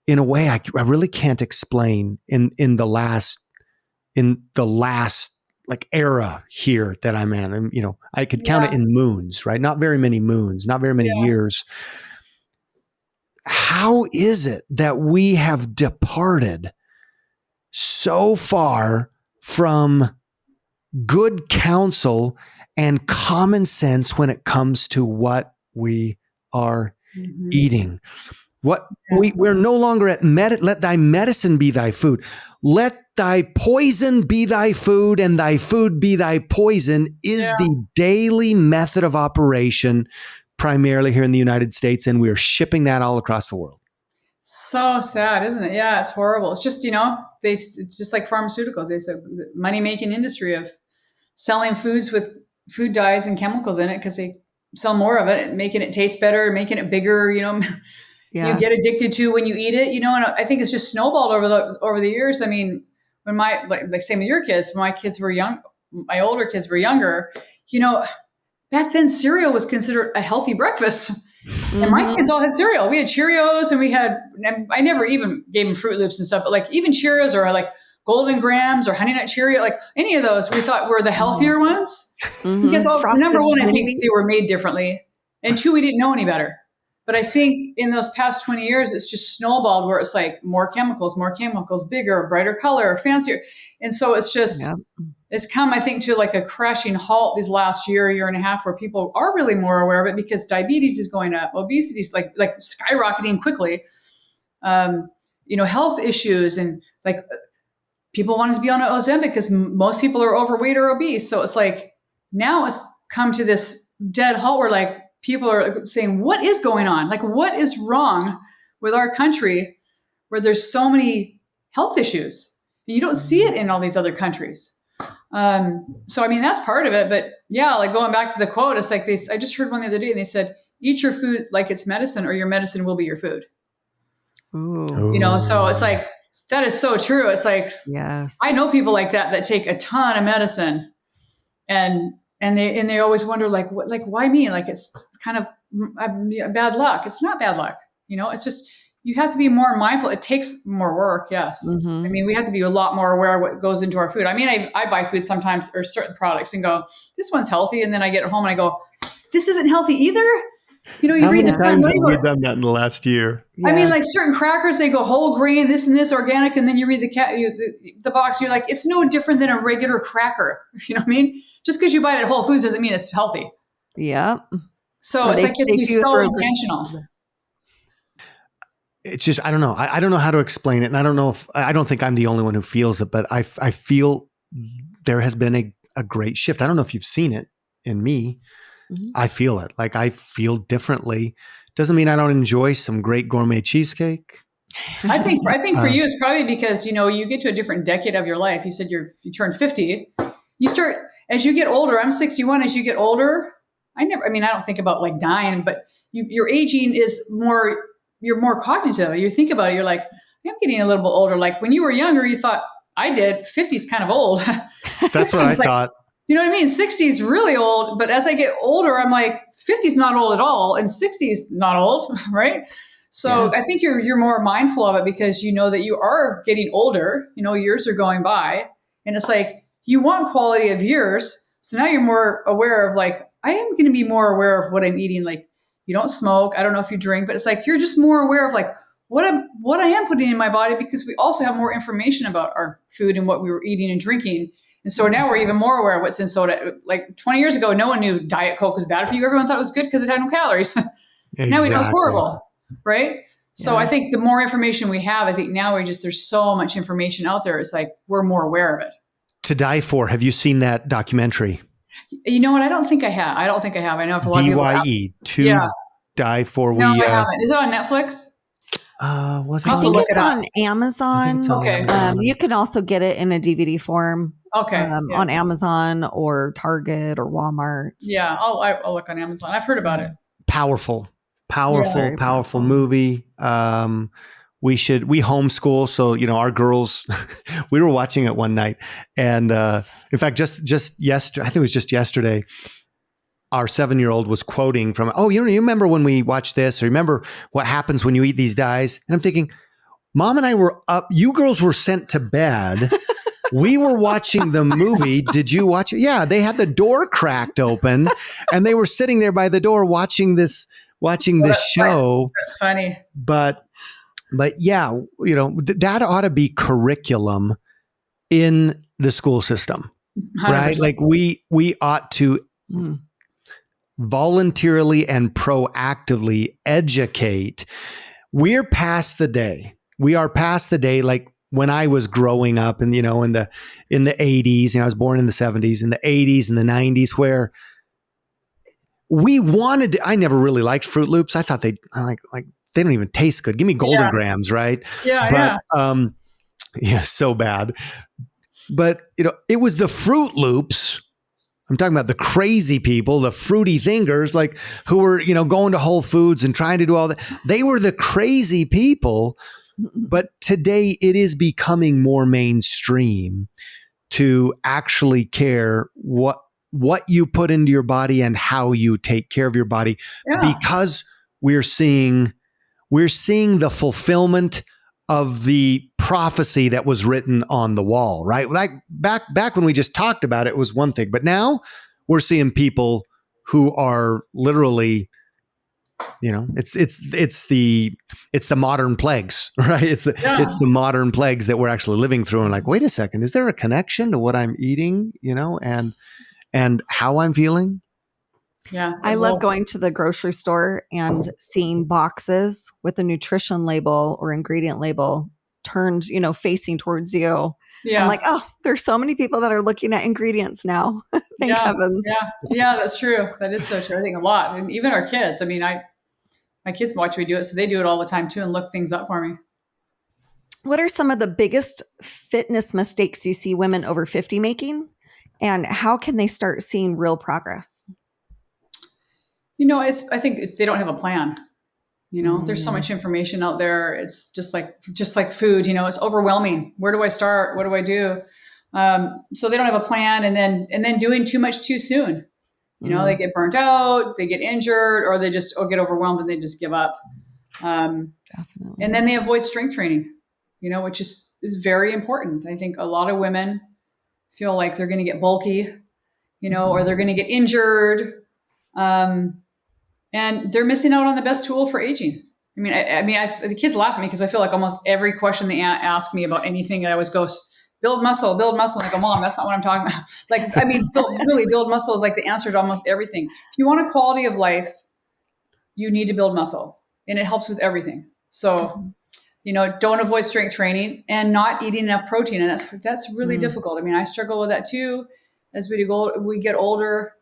in a way I really can't explain in the last like era here that I'm in. And, I could count it in moons, right? Not very many moons, not very many years. How is it that we have departed so far from good counsel and common sense when it comes to what we are eating? We're no longer at let thy medicine be thy food. Let thy poison be thy food and thy food be thy poison is the daily method of operation, primarily here in the United States. And we're shipping that all across the world. So sad, isn't it? Yeah, it's horrible. It's just, it's just like pharmaceuticals. They said the money-making industry of selling foods with food dyes and chemicals in it because they sell more of it, making it taste better, making it bigger, You get addicted to when you eat it, and I think it's just snowballed over the years. I mean, when like same with your kids, when my kids were young, my older kids were younger, back then cereal was considered a healthy breakfast. And my kids all had cereal. We had Cheerios and I never even gave them Fruit Loops and stuff, but like even Cheerios or like Golden Grams or Honey Nut Cheerio, like any of those we thought were the healthier ones. Because number one, I think they were made differently. And 2, we didn't know any better. But I think in those past 20 years, it's just snowballed where it's like more chemicals, bigger, brighter color, fancier. And so it's just, it's come, I think, to like a crashing halt these last year and a half where people are really more aware of it because diabetes is going up, obesity is like skyrocketing quickly, health issues and like people want to be on an Ozempic because most people are overweight or obese. So it's like now it's come to this dead halt where like, people are saying, what is going on? Like, what is wrong with our country where there's so many health issues? And you don't see it in all these other countries. So, I mean, that's part of it. But like going back to the quote, it's like I just heard one the other day and they said, eat your food like it's medicine or your medicine will be your food. Ooh, So it's like, that is so true. It's like, yes. I know people like that take a ton of medicine and they always wonder why me? Like, it's kind of bad luck. It's not bad luck. It's just, you have to be more mindful. It takes more work. Yes. Mm-hmm. I mean, we have to be a lot more aware of what goes into our food. I mean, I buy food sometimes or certain products and go, this one's healthy. And then I get home and I go, this isn't healthy either. You How read many the times have we done that in the last year? Yeah. I mean, like certain crackers, they go whole grain, this and this, organic, and then you read the box, and you're like, it's no different than a regular cracker. You know what I mean? Just because you buy it at Whole Foods doesn't mean it's healthy. Yeah. So it's like you have to be so intentional. It's just, I don't know. I don't know how to explain it. And I don't think I'm the only one who feels it, but I feel there has been a great shift. I don't know if you've seen it in me. Mm-hmm. I feel it. Like, I feel differently. Doesn't mean I don't enjoy some great gourmet cheesecake. I think for you, it's probably because, you get to a different decade of your life. You said you turned 50. You start, as you get older, I'm 61. As you get older, I don't think about like dying, but your aging is more, you're more cognitive. You think about it. You're like, I'm getting a little bit older. Like when you were younger, you thought, I did, 50 is kind of old. That's what I thought. You know what I mean? 60 is really old, but as I get older, I'm like, 50 is not old at all, and 60 is not old, right? So I think you're more mindful of it because you know that you are getting older. Years are going by, and it's like you want quality of years. So now you're more aware of like, I am going to be more aware of what I'm eating. Like, you don't smoke. I don't know if you drink, but it's like you're just more aware of like what I am putting in my body because we also have more information about our food and what we were eating and drinking. And so now we're even more aware of what's in soda. Like 20 years ago, no one knew Diet Coke was bad for you. Everyone thought it was good because it had no calories. Exactly. Now we know it's horrible, right? So I think the more information we have, I think now there's so much information out there. It's like we're more aware of it. To Die For. Have you seen that documentary? You know what? I don't think I have. I know if a lot of people have. DYE, To Die For. No, I haven't. Is it on Netflix? Was it? I think it's on Amazon. Okay. You can also get it in a DVD form. Okay. On Amazon or Target or Walmart. Yeah, I'll look on Amazon. I've heard about it. Powerful movie. We homeschool. So, our girls, we were watching it one night. And in fact, just yesterday, I think it was just yesterday, our 7-year-old was quoting from, you remember when we watched this, or remember what happens when you eat these dyes? And I'm thinking, Mom and I were up, you girls were sent to bed. We were watching the movie. Did you watch it? Yeah, they had the door cracked open and they were sitting there by the door watching this show. That's funny. But yeah, that ought to be curriculum in the school system, 100%. Right? Like we ought to voluntarily and proactively educate. We are past the day. Like when I was growing up and, in the 80s, I was born in the 70s, in the 80s and the 90s, where we wanted to, I never really liked Fruit Loops. I thought they don't even taste good. Give me Golden Grams, right? Yeah. But, so bad. But, it was the Fruit Loops. I'm talking about the crazy people, the fruity thinkers, like who were, going to Whole Foods and trying to do all that. They were the crazy people. But today it is becoming more mainstream to actually care what you put into your body and how you take care of your body, because we're seeing the fulfillment of the prophecy that was written on the wall, right? Like back when we just talked about it was one thing, but now we're seeing people who are literally, it's the modern plagues, right? It's the modern plagues that we're actually living through. And like, wait a second, is there a connection to what I'm eating, and how I'm feeling? Yeah. I love going to the grocery store and seeing boxes with a nutrition label or ingredient label turned, facing towards you. Yeah. I'm like, there's so many people that are looking at ingredients now. Thank heavens. Yeah, that's true. That is so true. I think a lot. And even our kids. I mean, my kids watch me do it, so they do it all the time too and look things up for me. What are some of the biggest fitness mistakes you see women over 50 making? And how can they start seeing real progress? I think they don't have a plan. There's so much information out there. It's just like food, it's overwhelming. Where do I start? What do I do? So they don't have a plan, and then doing too much too soon. They get burnt out, they get injured, or they just get overwhelmed and they just give up. Definitely. And then they avoid strength training, which is very important. I think a lot of women feel like they're going to get bulky, or they're going to get injured. And they're missing out on the best tool for aging. The kids laugh at me because I feel like almost every question they ask me about anything, I always go, build muscle. And I go, Mom, that's not what I'm talking about. Really, build muscle is like the answer to almost everything. If you want a quality of life, you need to build muscle, and it helps with everything. So, don't avoid strength training and not eating enough protein. And that's really difficult. I struggle with that too. As we get older,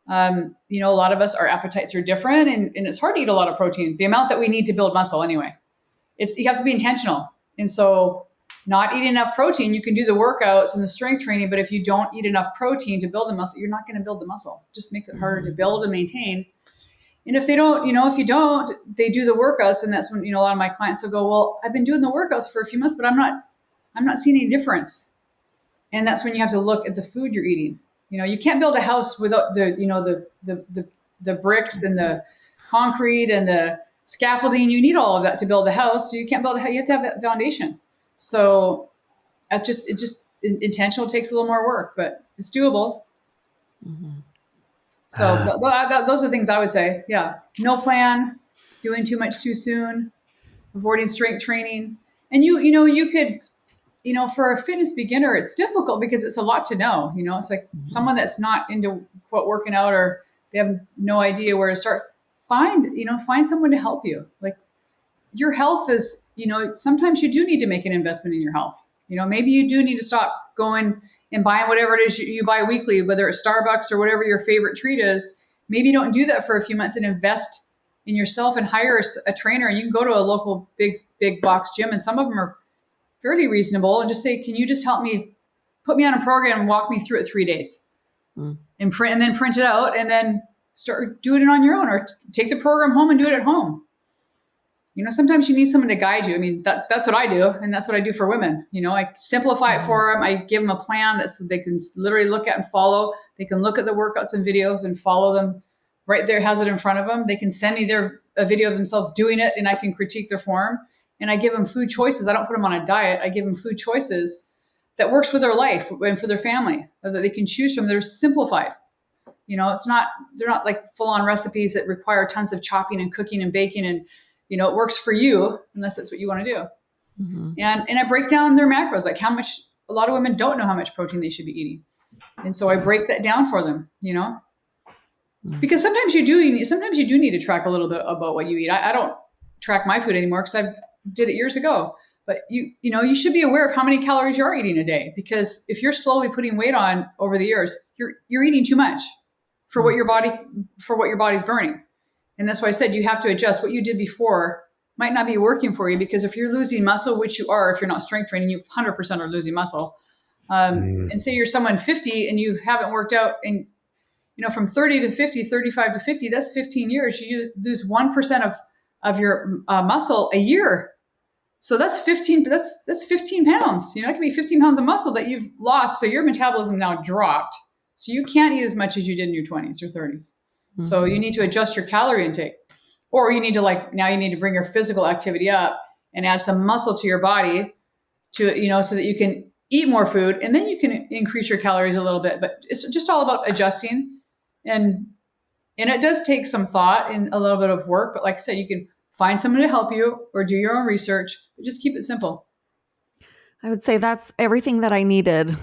a lot of us, our appetites are different, and it's hard to eat a lot of protein. The amount that we need to build muscle anyway, you have to be intentional. And so not eating enough protein, you can do the workouts and the strength training, but if you don't eat enough protein to build the muscle, you're not going to build the muscle. It just makes it harder to build and maintain. And if they don't, if you don't, they do the workouts. And that's when, a lot of my clients will go, well, I've been doing the workouts for a few months, but I'm not seeing any difference. And that's when you have to look at the food you're eating. You can't build a house without the bricks and the concrete and the scaffolding. You need all of that to build the house. So you can't build a house. You have to have that foundation. So intentional takes a little more work, but it's doable. Mm-hmm. So those are things I would say. Yeah. No plan, doing too much too soon, avoiding strength training. And you could, for a fitness beginner, it's difficult because it's a lot to know. It's like someone that's not into working out, or they have no idea where to start. Find someone to help you. Like, your health is, sometimes you do need to make an investment in your health. Maybe you do need to stop going and buying whatever it is you buy weekly, whether it's Starbucks or whatever your favorite treat is. Maybe don't do that for a few months and invest in yourself and hire a trainer. You can go to a local big box gym, and some of them are fairly reasonable, and just say, can you just help me, put me on a program and walk me through it 3 days and then print it out, and then start doing it on your own, or take the program home and do it at home. Sometimes you need someone to guide you. That's what I do. And that's what I do for women. I simplify it for them. I give them a plan that so they can literally look at and follow. They can look at the workouts and videos and follow them right there, has it in front of them. They can send me a video of themselves doing it, and I can critique their form. And I give them food choices. I don't put them on a diet. I give them food choices that works for their life and for their family, that they can choose from. They're simplified. They're not like full on recipes that require tons of chopping and cooking and baking, and, it works for you unless that's what you want to do. Mm-hmm. And I break down their macros, like how much. A lot of women don't know how much protein they should be eating. And so I break that down for them, because sometimes you do need to track a little bit about what you eat. I don't track my food anymore because I did it years ago, but you should be aware of how many calories you are eating a day, because if you're slowly putting weight on over the years, you're eating too much for what your body's burning. And that's why I said you have to adjust. What you did before might not be working for you, because if you're losing muscle, which you are, if you're not strength training, you 100% are losing muscle. And say you're someone 50 and you haven't worked out, and from 30 to 50, 35 to 50, that's 15 years. You lose 1% of your muscle a year. So that's 15 pounds. That could be 15 pounds of muscle that you've lost. So your metabolism now dropped. So you can't eat as much as you did in your 20s or 30s. Mm-hmm. So you need to adjust your calorie intake, or you need to bring your physical activity up and add some muscle to your body so that you can eat more food, and then you can increase your calories a little bit. But it's just all about adjusting, and it does take some thought and a little bit of work. But like I said, you can find someone to help you or do your own research. Just keep it simple. I would say that's everything that I needed.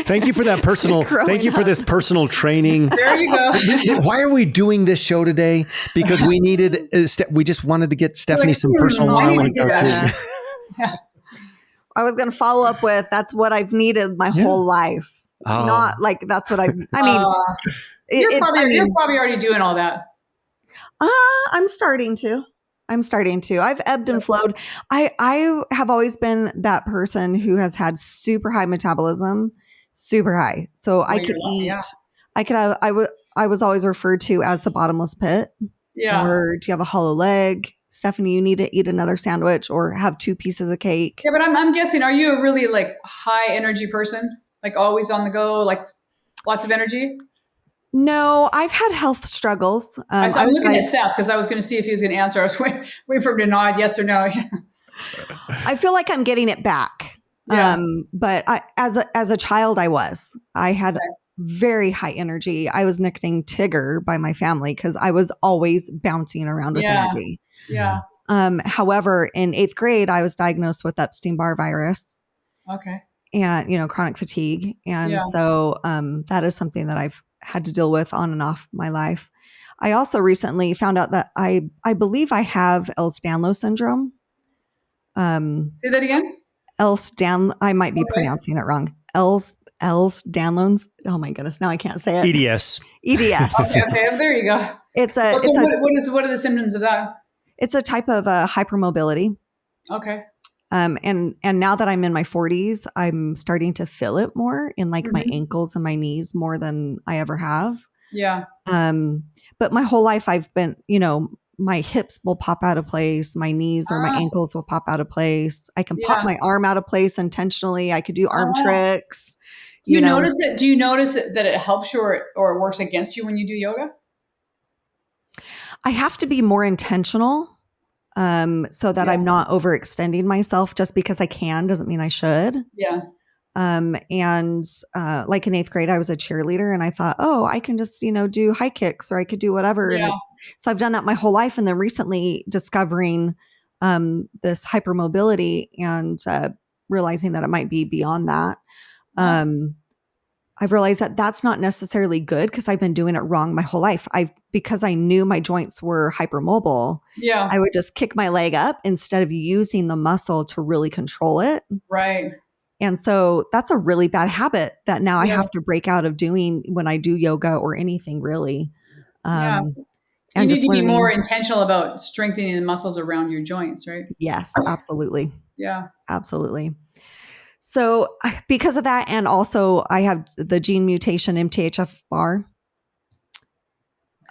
Thank you for that personal. Thank you for this personal training. There you go. Why are we doing this show today? Because we needed. We just wanted to get Stephanie some personal one-on-one coaching. Yeah. I was going to follow up with, that's what I've needed my whole life. Oh. Not like that's what you're probably already doing all that. I'm starting to. I've ebbed and flowed. I have always been that person who has had super high metabolism, super high. So I could eat. Yeah. I was always referred to as the bottomless pit. Yeah. Or do you have a hollow leg? Stephanie, you need to eat another sandwich or have 2 pieces of cake. Yeah, but I'm guessing, are you a really like high energy person? Like always on the go, like lots of energy? No, I've had health struggles. I I'm was looking at Seth because I was going to see if he was going to answer. I was waiting for him to nod yes or no. I feel like I'm getting it back. Yeah. But as a child, I had very high energy. I was nicknamed Tigger by my family because I was always bouncing around with energy. Yeah. However, in 8th grade, I was diagnosed with Epstein-Barr virus. Okay. And, chronic fatigue. And so that is something that I've had to deal with on and off my life. I also recently found out that I believe I have Ehlers-Danlos syndrome. Say that again? I might be pronouncing it wrong. Ehlers-Danlos. Oh my goodness. Now I can't say it. EDS. EDS. Okay. There you go. What are the symptoms of that? It's a type of hypermobility. Okay. And now that I'm in my 40s, I'm starting to feel it more in like my ankles and my knees more than I ever have. Yeah. But my whole life I've been, my hips will pop out of place. My knees or my ankles will pop out of place. I can pop my arm out of place intentionally. I could do arm tricks. Do you notice it? Do you notice that it helps you or it works against you when you do yoga? I have to be more intentional. So that I'm not overextending myself just because I can doesn't mean I should. Yeah. Like in 8th grade, I was a cheerleader and I thought, I can just, do high kicks or I could do whatever. Yeah. And so I've done that my whole life. And then recently discovering, this hypermobility and, realizing that it might be beyond that. I've realized that that's not necessarily good because I've been doing it wrong my whole life. Because I knew my joints were hypermobile. Yeah. I would just kick my leg up instead of using the muscle to really control it. Right. And so that's a really bad habit that now I have to break out of doing when I do yoga or anything really. You need to be more intentional about strengthening the muscles around your joints, right? Yes, absolutely. Yeah. Absolutely. So because of that, and also I have the gene mutation MTHFR.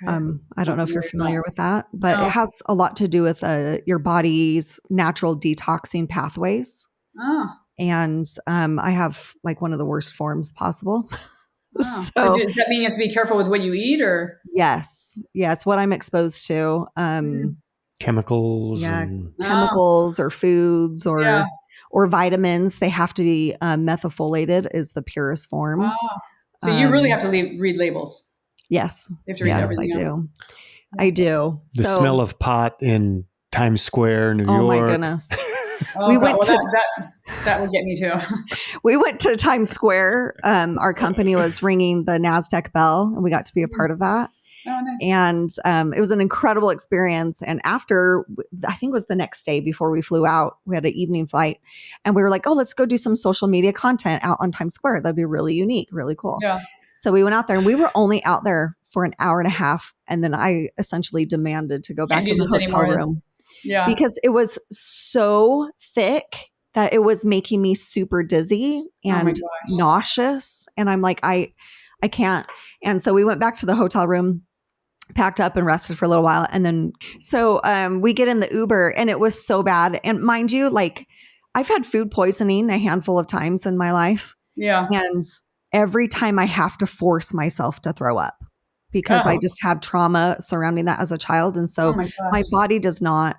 Okay. I don't know if you're familiar with that, but it has a lot to do with your body's natural detoxing pathways. Oh. And I have like one of the worst forms possible. Oh. So, does that mean you have to be careful with what you eat or? Yes, what I'm exposed to. Chemicals. Chemicals or foods or vitamins. They have to be methylated is the purest form. Oh. So you really have to read labels. Yes. You have to read everything. I do. The smell of pot in Times Square, New York. Oh my goodness. That would get me too. We went to Times Square. Our company was ringing the NASDAQ bell and we got to be a part of that. Oh, nice. And it was an incredible experience. And after, I think it was the next day before we flew out, we had an evening flight and we were like, let's go do some social media content out on Times Square. That'd be really unique, really cool. Yeah. So we went out there and we were only out there for an hour and a half. And then I essentially demanded to go back in the hotel room. Yeah. Because it was so thick that it was making me super dizzy and nauseous. And I'm like, I can't. And so we went back to the hotel room, packed up and rested for a little while. And then, so we get in the Uber and it was so bad. And mind you, like I've had food poisoning a handful of times in my life. Yeah. And every time I have to force myself to throw up because I just have trauma surrounding that as a child. And so my body does not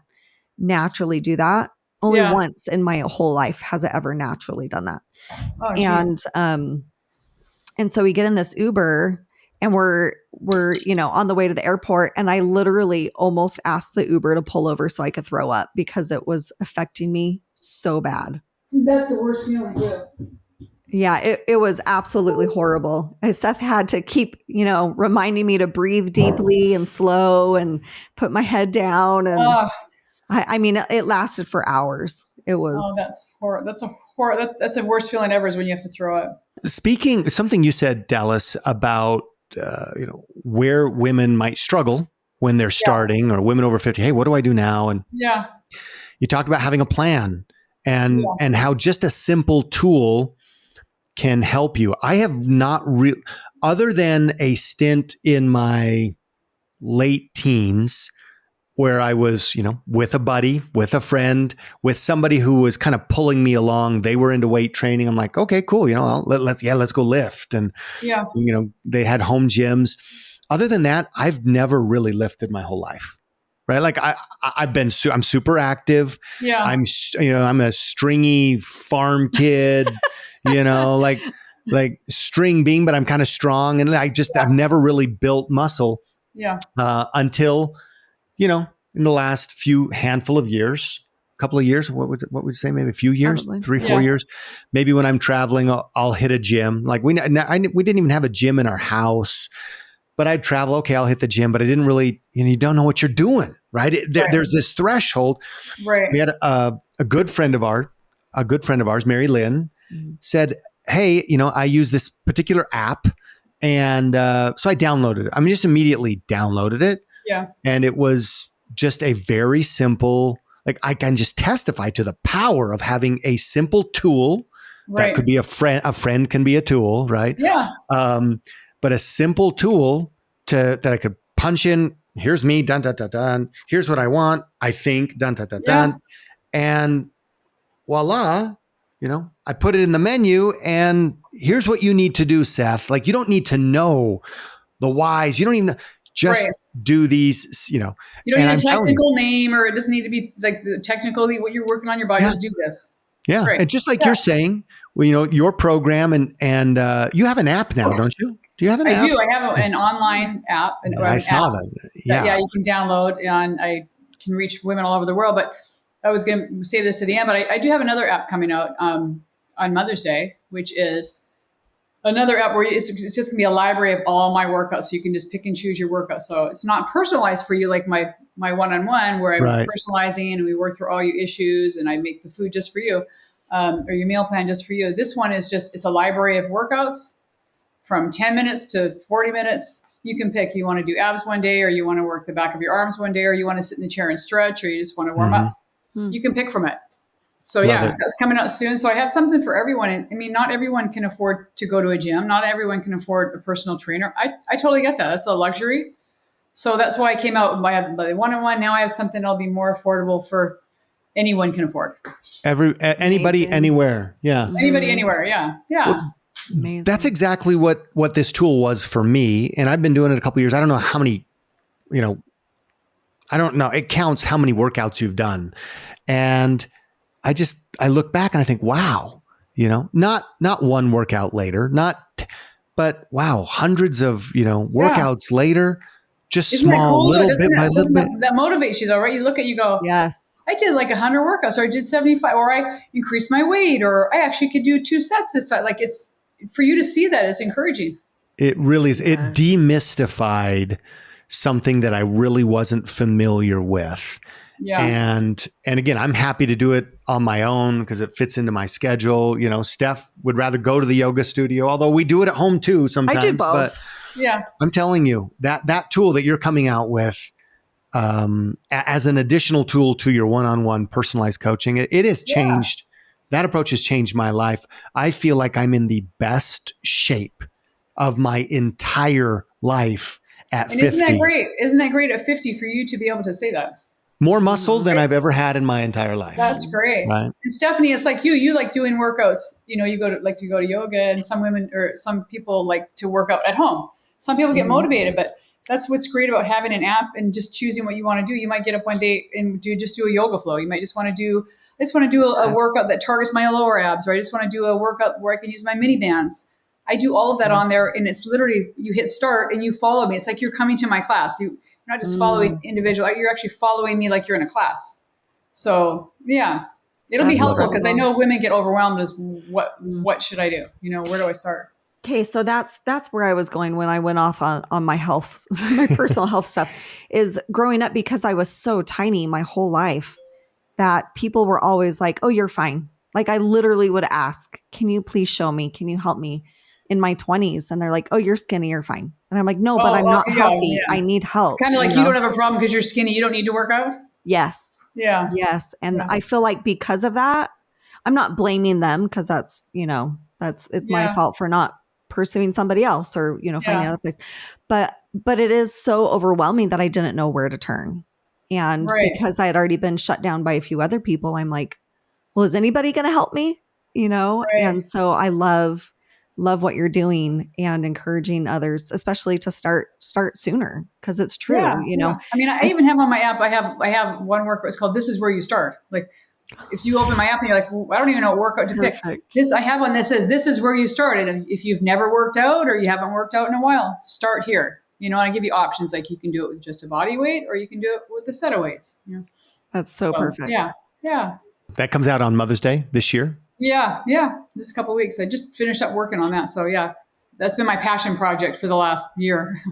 naturally do that. Only once in my whole life has it ever naturally done that. Oh, and so we get in this Uber and we're on the way to the airport. And I literally almost asked the Uber to pull over so I could throw up because it was affecting me so bad. That's the worst feeling too. Yeah, it was absolutely horrible. Seth had to keep, reminding me to breathe deeply and slow and put my head down. And I mean, it lasted for hours. It was. Oh, that's horrible. That's the worst feeling ever is when you have to throw up. Speaking, something you said, Dalyce, about, where women might struggle when they're starting or women over 50. Hey, what do I do now? And you talked about having a plan and how just a simple tool can help you. I have not other than a stint in my late teens where I was, with a buddy, with a friend, with somebody who was kind of pulling me along. They were into weight training. I'm like, okay, cool. Let's go lift. And, Yeah. they had home gyms. Other than that, I've never really lifted my whole life. Right. Like I'm super active. Yeah. I'm a stringy farm kid, like string bean, but I'm kind of strong. And I've never really built muscle. Yeah. Until, in the last couple of years, what would you say? Maybe a few years, Probably. 3-4 years. Maybe when I'm traveling, I'll hit a gym. Like we didn't even have a gym in our house. But I'd travel. Okay, I'll hit the gym, but I didn't really. You don't know what you're doing, right? There's this threshold. Right. We had a good friend of ours, Mary Lynn, said, "Hey, I use this particular app," and so I downloaded it. I just immediately downloaded it. Yeah. And it was just a very simple. Like I can just testify to the power of having a simple tool that could be a friend. A friend can be a tool, right? Yeah. But a simple tool that I could punch in. Here's me, dun dun dun dun. Here's what I want. I think, dun dun dun dun, and voila. I put it in the menu, and here's what you need to do, Seth. Like you don't need to know the whys. You don't even just do these. You don't need a technical name, or it doesn't need to be like technically what you're working on your body. Just do this. Yeah, and just like you're saying, your program and you have an app now, don't you? Do you have an app? I do. I have an online app. I saw that. Yeah. You can download, and I can reach women all over the world. But I was going to say this to the end, but I do have another app coming out on Mother's Day, which is another app where it's just going to be a library of all my workouts. So you can just pick and choose your workouts. So it's not personalized for you like my one-on-one where I'm personalizing and we work through all your issues and I make the food just for you or your meal plan just for you. This one is it's a library of workouts from 10 minutes to 40 minutes. You can pick, you want to do abs one day, or you want to work the back of your arms one day, or you want to sit in the chair and stretch, or you just want to warm up. You can pick from it. So that's coming out soon. So I have something for everyone. And not everyone can afford to go to a gym. Not everyone can afford a personal trainer. I totally get that. That's a luxury. So that's why I came out by the one-on-one. Now I have something that'll be more affordable for anyone can afford. Anybody, anywhere. Yeah. Anybody, anywhere. Yeah. Yeah. Well, amazing. That's exactly what this tool was for me. And I've been doing it a couple of years. I don't know how many, I don't know. It counts how many workouts you've done. And I look back and I think, wow, not one workout later, but wow, hundreds of, workouts later, just Isn't small, cool, little bit by little bit. That motivates you though, right? You look at, you go, yes, I did like 100 workouts, or I did 75, or I increased my weight, or I actually could do 2 sets this time. Like it's for you to see that, it's encouraging. It really is. It demystified something that I really wasn't familiar with. Yeah. And again, I'm happy to do it on my own because it fits into my schedule. Steph would rather go to the yoga studio, although we do it at home too sometimes. I do both. But yeah, I'm telling you that tool that you're coming out with as an additional tool to your one-on-one personalized coaching, it has changed. That approach has changed my life. I feel like I'm in the best shape of my entire life at 50. Isn't that great? Isn't that great at 50 for you to be able to say that? More muscle than I've ever had in my entire life. That's great. Right? And Stephanie, it's like you like doing workouts. You go to yoga, and some women or some people like to work out at home. Some people get motivated, but that's what's great about having an app and just choosing what you want to do. You might get up one day and do a yoga flow. You might just want to do, I just want to do a workout that targets my lower abs, or I just want to do a workout where I can use my mini bands. I do all of that on there, and it's literally, you hit start and you follow me. It's like you're coming to my class. You're not just following individual, you're actually following me like you're in a class. So yeah, it'll be helpful because I know women get overwhelmed as what should I do? Where do I start? Okay, so that's where I was going when I went off on my health, my personal health stuff, is growing up, because I was so tiny my whole life that people were always like, oh, you're fine. Like I literally would ask, can you please show me? Can you help me? In my 20s, and they're like, oh, you're skinny, you're fine. And I'm like, no, but I'm not healthy. Yeah. I need help. Kind of like you don't have a problem because you're skinny. You don't need to work out. Yes. Yeah. Yes. And I feel like because of that, I'm not blaming them, because that's my fault for not pursuing somebody else or, finding another place. But it is so overwhelming that I didn't know where to turn. And Right. because I had already been shut down by a few other people, I'm like, well, is anybody going to help me? Right. And so I love what you're doing and encouraging others, especially to start sooner, because it's true. Yeah. Yeah. I mean, I I even have on my app, I have one workout. It's called This Is Where You Start. Like if you open my app and you're like, well, I don't even know what workout to pick. Perfect. I have one that says, this is where you started. And if you've never worked out or you haven't worked out in a while, start here. And I give you options. Like you can do it with just a body weight or you can do it with a set of weights. That's so perfect. Yeah. Yeah. That comes out on Mother's Day this year. Yeah. Yeah. Just a couple of weeks. I just finished up working on that. So yeah, that's been my passion project for the last year.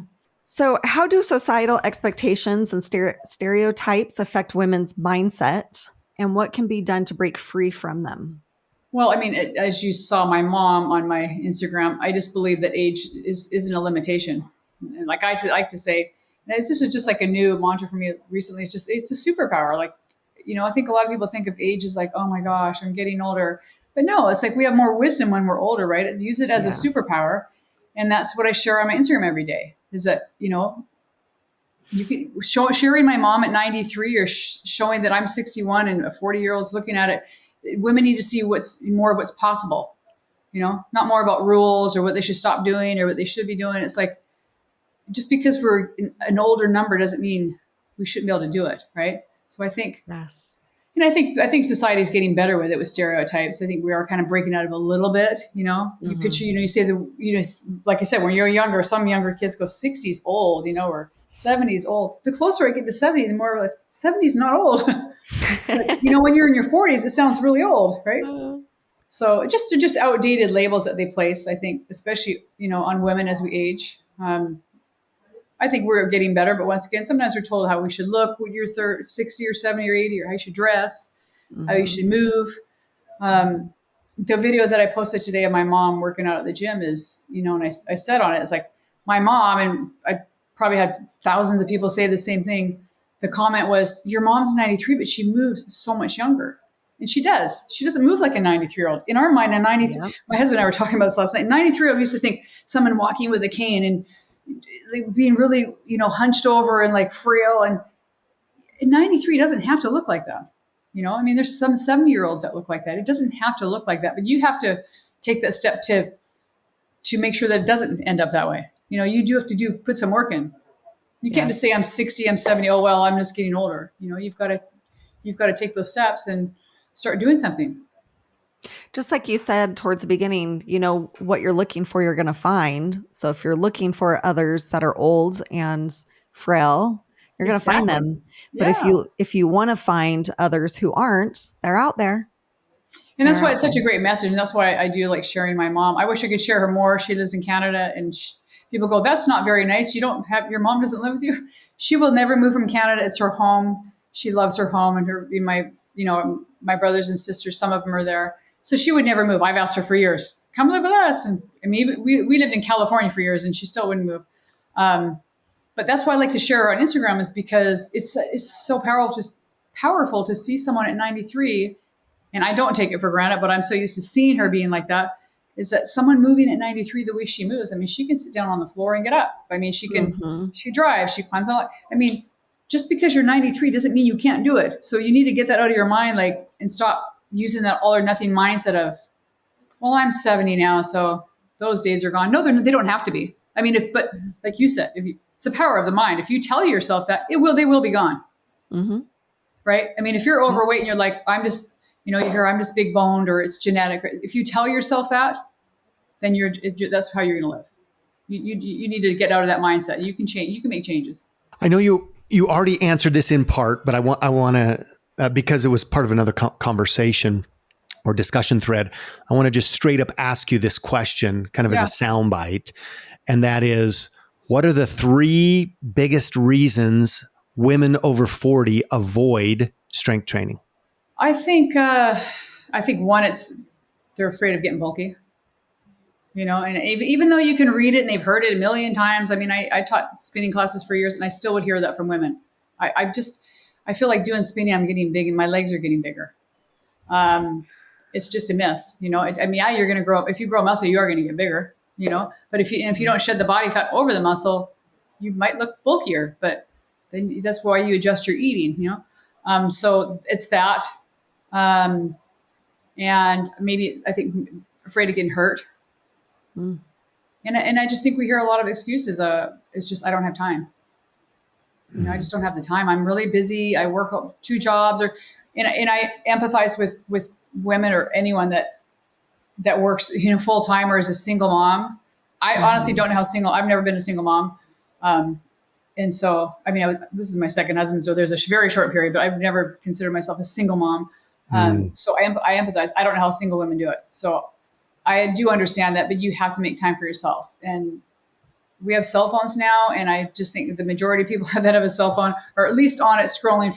So how do societal expectations and stereotypes affect women's mindset, and what can be done to break free from them? Well, I mean, as you saw my mom on my Instagram, I just believe that age isn't a limitation. And like I like to say, and this is just like a new mantra for me recently. It's a superpower. Like, I think a lot of people think of age as like, oh my gosh, I'm getting older. But no, it's like we have more wisdom when we're older, right? Use it as a superpower. And that's what I share on my Instagram every day is that, you can sharing my mom at 93 or showing that I'm 61 and a 40-year-old's looking at it. Women need to see what's more of what's possible, not more about rules or what they should stop doing or what they should be doing. It's like, just because we're an older number doesn't mean we shouldn't be able to do it. Right. So I think, Yes. I think society's getting better with it with stereotypes. I think we are kind of breaking out of a little bit, you picture, you say like I said, when you're younger, some younger kids go 60s old, or 70s old. The closer I get to 70, the more I realize 70's not old. But, when you're in your 40s, it sounds really old, right? So just outdated labels that they place, I think, especially, on women as we age. I think we're getting better, but once again, sometimes we're told how we should look when you're 60 or 70 or 80, or how you should dress, how you should move. The video that I posted today of my mom working out at the gym is, and I said on it, it's like my mom, and I probably had thousands of people say the same thing. The comment was, your mom's 93, but she moves so much younger. And she does. She doesn't move like a 93-year-old. In our mind, a 93, my husband and I were talking about this last night. 93-year-old used to think someone walking with a cane and like being really, hunched over and like frail. And 93 doesn't have to look like that. I mean, there's some 70-year-olds that look like that. It doesn't have to look like that, but you have to take that step to make sure that it doesn't end up that way. You do have to put some work in. You can't just say I'm 60, I'm 70. Oh, well, I'm just getting older. You've got to take those steps and start doing something. Just like you said towards the beginning, what you're looking for, you're going to find. So if you're looking for others that are old and frail, you're going to find them. But if you want to find others who aren't, they're out there. And that's why it's such a great message. And that's why I do like sharing my mom. I wish I could share her more. She lives in Canada, and people go, that's not very nice. Your mom doesn't live with you. She will never move from Canada. It's her home. She loves her home, and my brothers and sisters, some of them are there. So she would never move. I've asked her for years, come live with us. And I mean, we lived in California for years and she still wouldn't move. But that's why I like to share her on Instagram, is because it's so powerful to see someone at 93. And I don't take it for granted, but I'm so used to seeing her being like that, is that someone moving at 93, the way she moves, I mean, she can sit down on the floor and get up. I mean, she can, she drives, she climbs on. I mean, just because you're 93 doesn't mean you can't do it. So you need to get that out of your mind, and stop using that all or nothing mindset of, well, I'm 70 now, so those days are gone. No, they don't have to be. I mean, but like you said, it's the power of the mind. If you tell yourself that, they will be gone. Mm-hmm. Right? I mean, if you're overweight and you're like, I'm just, you hear I'm just big boned or it's genetic. If you tell yourself that, then that's how you're going to live. You need to get out of that mindset. You can change. You can make changes. I know you already answered this in part, but I want to, because it was part of another conversation or discussion thread, I want to just straight up ask you this question kind of as a soundbite. And that is, what are the 3 biggest reasons women over 40 avoid strength training? I think one, they're afraid of getting bulky. And even though you can read it and they've heard it a million times, I mean, I taught spinning classes for years and I still would hear that from women. I feel like doing spinning, I'm getting big and my legs are getting bigger. It's just a myth, I mean, you're going to grow up. If you grow muscle, you are going to get bigger, but if you don't shed the body fat over the muscle, you might look bulkier. But then that's why you adjust your eating, so it's that. And maybe I think afraid of getting hurt. Mm. And I just think we hear a lot of excuses. It's just, I don't have time. I just don't have the time. I'm really busy. I work 2 jobs and I empathize with women or anyone that works, full time or is a single mom. I honestly don't know how I've never been a single mom. And so, I mean, this is my second husband, so there's a very short period, but I've never considered myself a single mom. So I empathize. I don't know how single women do it. So I do understand that, but you have to make time for yourself. And we have cell phones now. And I just think that the majority of people that have a cell phone are at least on it scrolling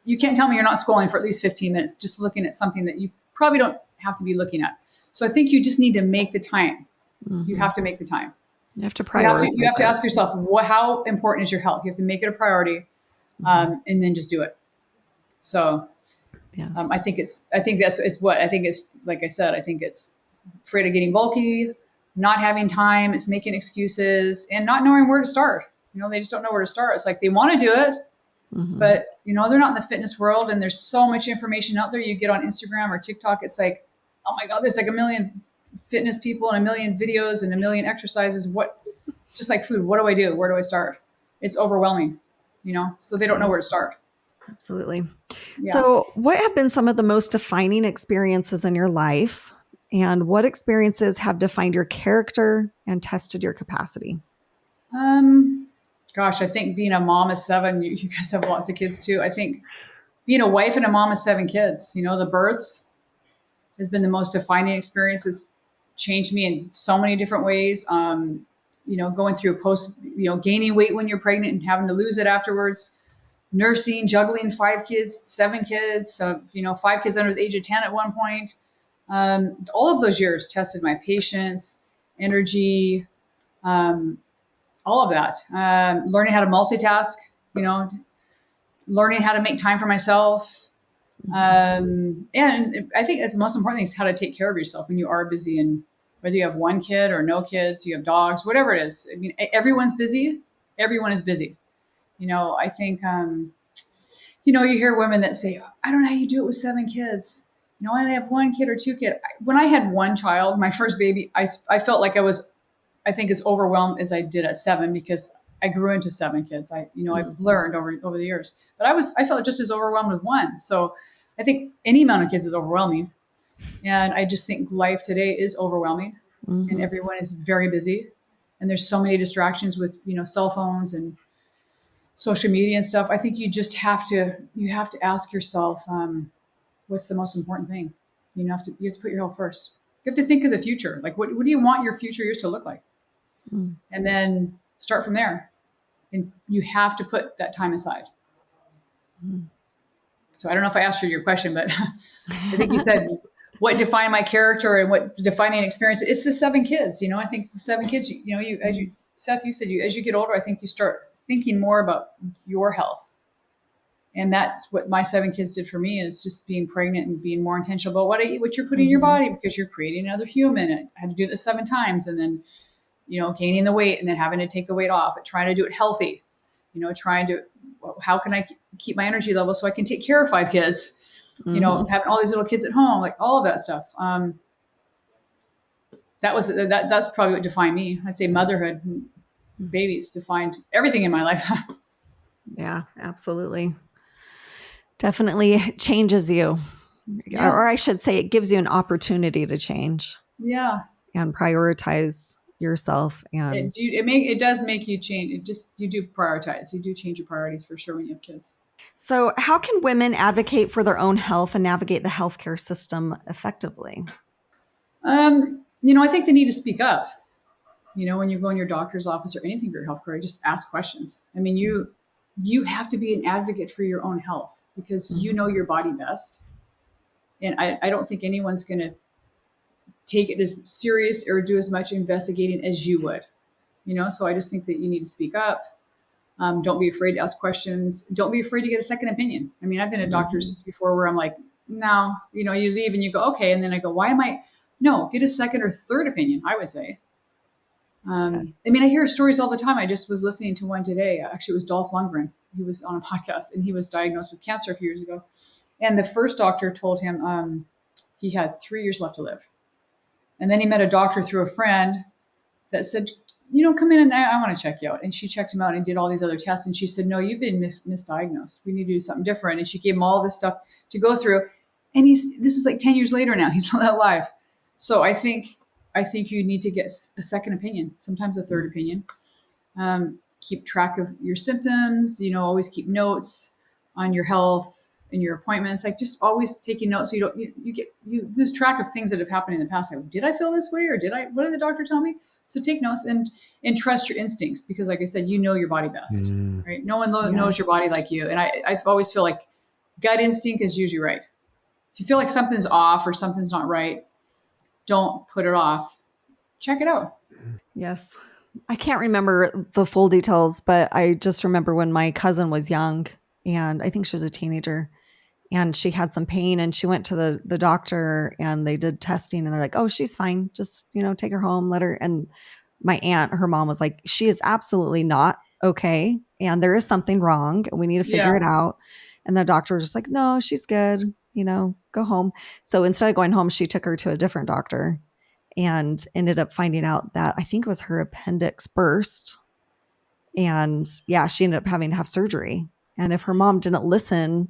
you can't tell me you're not scrolling for at least 15 minutes, just looking at something that you probably don't have to be looking at. So I think you just need to make the time. Mm-hmm. You have to make the time. You have to prioritize. You have to ask yourself, how important is your health? You have to make it a priority, and then just do it. So, yes. I think it's like I said, I think it's afraid of getting bulky, not having time. It's making excuses and not knowing where to start. They just don't know where to start. It's like they want to do it, but they're not in the fitness world, and there's so much information out there. You get on Instagram or TikTok, it's like, oh my God, there's like a million fitness people and a million videos and a million exercises. It's just like food. What do I do? Where do I start? It's overwhelming, so they don't know where to start. Absolutely. Yeah. So what have been some of the most defining experiences in your life, and what experiences have defined your character and tested your capacity? Gosh, I think being a mom of 7, you guys have lots of kids too. I think being a wife and a mom of 7 kids, the births has been the most defining experience. It's changed me in so many different ways. Going through gaining weight when you're pregnant and having to lose it afterwards, nursing, juggling 5 kids, 7 kids, 5 kids under the age of 10 at one point. All of those years tested my patience, energy, all of that. Learning how to multitask, learning how to make time for myself. And I think the most important thing is how to take care of yourself when you are busy, and whether you have 1 kid or no kids, you have dogs, whatever it is. I mean, everyone's busy. Everyone is busy. I think, you hear women that say, I don't know how you do it with 7 kids. I only have 1 kid or 2 kids. When I had 1 child, my first baby, I felt like I was, I think, as overwhelmed as I did at 7, because I grew into 7 kids. I've learned over the years, but I felt just as overwhelmed with 1. So I think any amount of kids is overwhelming. And I just think life today is overwhelming, and everyone is very busy, and there's so many distractions with, cell phones and social media and stuff. I think you just have to ask yourself, what's the most important thing? You have to put your health first. You have to think of the future. Like, what do you want your future years to look like? And then start from there. And you have to put that time aside. So I don't know if I asked you your question, but I think you said, what defined my character and what defining experience? It's the 7 kids. I think the 7 kids, Seth, you said as you get older, I think you start thinking more about your health. And that's what my 7 kids did for me, is just being pregnant and being more intentional about what I eat, what you're putting in your body, because you're creating another human. And I had to do this 7 times, and then, gaining the weight and then having to take the weight off, but trying to do it healthy, how can I keep my energy level so I can take care of 5 kids, having all these little kids at home, like all of that stuff. That's probably what defined me. I'd say motherhood and babies defined everything in my life. Yeah, absolutely. Definitely changes you. Yeah. Or I should say, it gives you an opportunity to change. Yeah. And prioritize yourself. And it does make you change. You do prioritize. You do change your priorities for sure when you have kids. So how can women advocate for their own health and navigate the healthcare system effectively? I think they need to speak up. When you go in your doctor's office or anything for your health care, just ask questions. I mean, you have to be an advocate for your own health, because you know your body best. And I don't think anyone's going to take it as serious or do as much investigating as you would, so I just think that you need to speak up. Don't be afraid to ask questions. Don't be afraid to get a second opinion. I mean, I've been at doctors before where I'm like, no, you leave and you go, okay. And then I go, no, get a second or third opinion, I would say. Yes. I mean, I hear stories all the time. I just was listening to one today. Actually, it was Dolph Lundgren. he was on a podcast, and he was diagnosed with cancer a few years ago. And the first doctor told him he had 3 years left to live. And then he met a doctor through a friend that said, come in and I want to check you out. And she checked him out and did all these other tests. And she said, no, you've been misdiagnosed. We need to do something different. And she gave him all this stuff to go through. And this is like 10 years later now. He's not alive. So I think you need to get a second opinion, sometimes a third opinion. Keep track of your symptoms, always keep notes on your health and your appointments, like just always taking notes so you lose track of things that have happened in the past. Like, did I feel this way, or what did the doctor tell me? So take notes and trust your instincts, because like I said, your body best, right? No one knows your body like you. And I always feel like gut instinct is usually right. If you feel like something's off or something's not right, don't put it off. Check it out. Yes. I can't remember the full details, but I just remember when my cousin was young, and I think she was a teenager, and she had some pain, and she went to the doctor, and they did testing, and they're like, oh, she's fine. Just, take her home, let her. And my aunt, her mom, was like, she is absolutely not okay. And there is something wrong. We need to figure it out. And the doctor was just like, no, she's good. Go home. So instead of going home, she took her to a different doctor and ended up finding out that I think it was her appendix burst. And she ended up having to have surgery. And if her mom didn't listen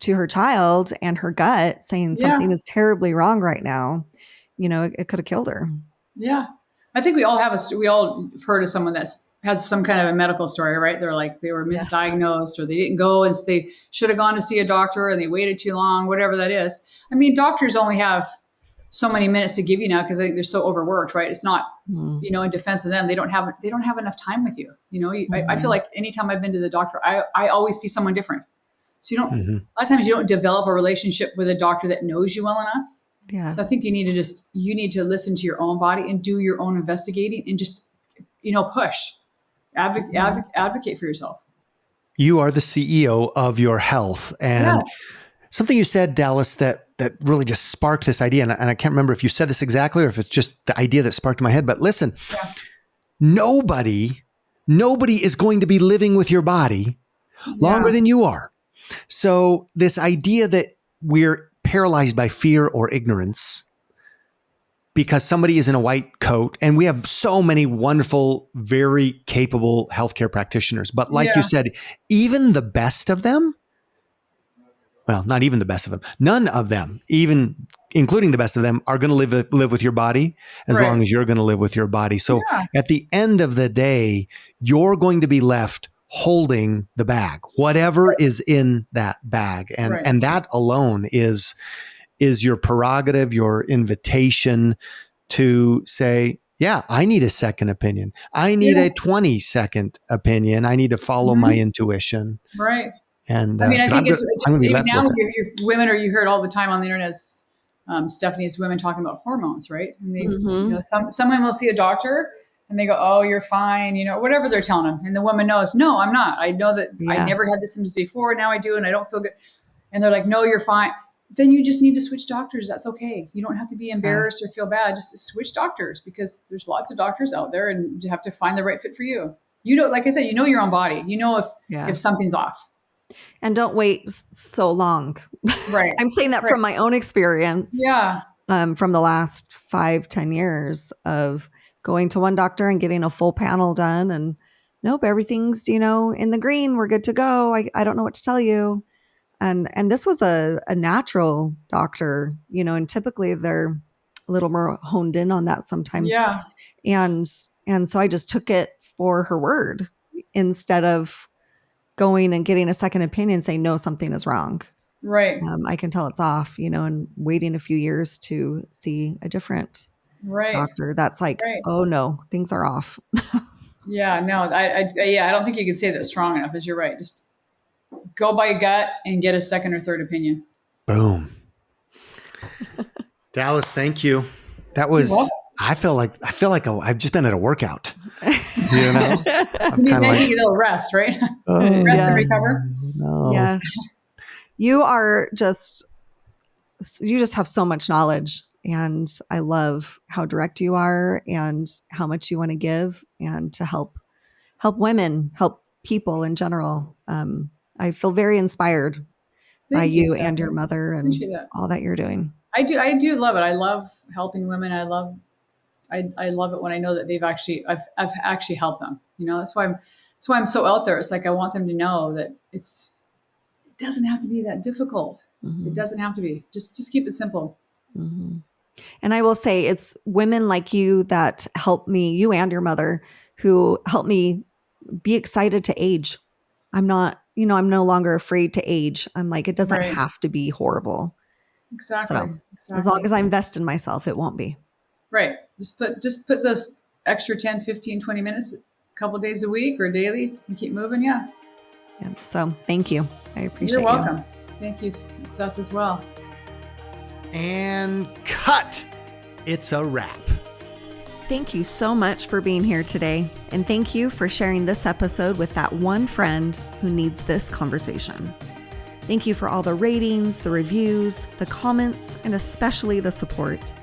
to her child and her gut saying something is terribly wrong right now, it could have killed her. Yeah. I think we all have heard of someone that has some kind of a medical story, right? They're like, they were misdiagnosed, or they didn't go, and they should have gone to see a doctor and they waited too long, whatever that is. I mean, doctors only have so many minutes to give you now because they're so overworked, right? It's not, in defense of them, they don't have enough time with you. I feel like anytime I've been to the doctor, I always see someone different. So a lot of times you don't develop a relationship with a doctor that knows you well enough. Yes. So I think you need to listen to your own body and do your own investigating and just, push, advocate for yourself. You are the CEO of your health. And something you said, Dalyce, that really just sparked this idea. And I can't remember if you said this exactly or if it's just the idea that sparked in my head. But listen, nobody is going to be living with your body longer than you are. So this idea that we're paralyzed by fear or ignorance because somebody is in a white coat, and we have so many wonderful, very capable healthcare practitioners. But like you said, even the best of them, well, not even the best of them, none of them, even including the best of them, are going to live with your body as long as you're going to live with your body. So at the end of the day, you're going to be left holding the bag, whatever is in that bag. And that alone is your prerogative, your invitation to say, I need a second opinion. I need a 20-second opinion. I need to follow my intuition. Right. And I mean, I think it's even now you're women, or you hear it all the time on the internet. Stephanie's women talking about hormones, right? And they, some women will see a doctor and they go, oh, you're fine, whatever they're telling them. And the woman knows, no, I'm not. I know that I never had the symptoms before. Now I do, and I don't feel good. And they're like, no, you're fine. Then you just need to switch doctors. That's okay. You don't have to be embarrassed or feel bad. Just switch doctors, because there's lots of doctors out there, and you have to find the right fit for you. Like I said, your own body. If something's off. And don't wait so long. Right. I'm saying that from my own experience. Yeah. From the last 5-10 years of going to one doctor and getting a full panel done, and nope, everything's, in the green. We're good to go. I don't know what to tell you. And this was a natural doctor, and typically they're a little more honed in on that sometimes. Yeah. And so I just took it for her word instead of going and getting a second opinion saying, no, something is wrong. Right. I can tell it's off, and waiting a few years to see a different doctor. That's like, oh no, things are off. Yeah, no, I don't think you can say that strong enough, as you're right. Just go by your gut and get a second or third opinion. Boom. Dalyce, thank you. That was, I feel like I've just been at a workout. You need to take a little rest, right? Rest and recover. No. Yes. You just have so much knowledge, and I love how direct you are and how much you want to give and to help women, help people in general. I feel very inspired by Thank you, you Steph. and your mother and Appreciate that. all that you're doing. I do love it. I love helping women. I love it when I know that I've actually helped them. That's why I'm so out there. It's like I want them to know that it doesn't have to be that difficult. Mm-hmm. It doesn't have to be. Just keep it simple. Mm-hmm. And I will say it's women like you that help me, you and your mother, who help me be excited to age. I'm not, I'm no longer afraid to age. I'm like, it doesn't Right. have to be horrible. Exactly. So Exactly. as long as I invest in myself, it won't be. Right. Just put those extra 10, 15, 20 minutes a couple days a week or daily and keep moving. Yeah. So thank you. I appreciate You're welcome. Thank you, Seth, as well. And cut. It's a wrap. Thank you so much for being here today. And thank you for sharing this episode with that one friend who needs this conversation. Thank you for all the ratings, the reviews, the comments, and especially the support.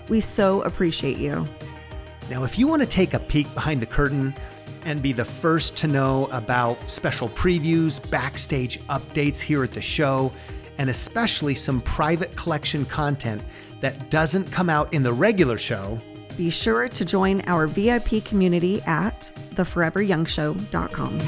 We so appreciate you. Now, if you want to take a peek behind the curtain and be the first to know about special previews, backstage updates here at the show, and especially some private collection content that doesn't come out in the regular show, be sure to join our VIP community at theforeveryoungshow.com.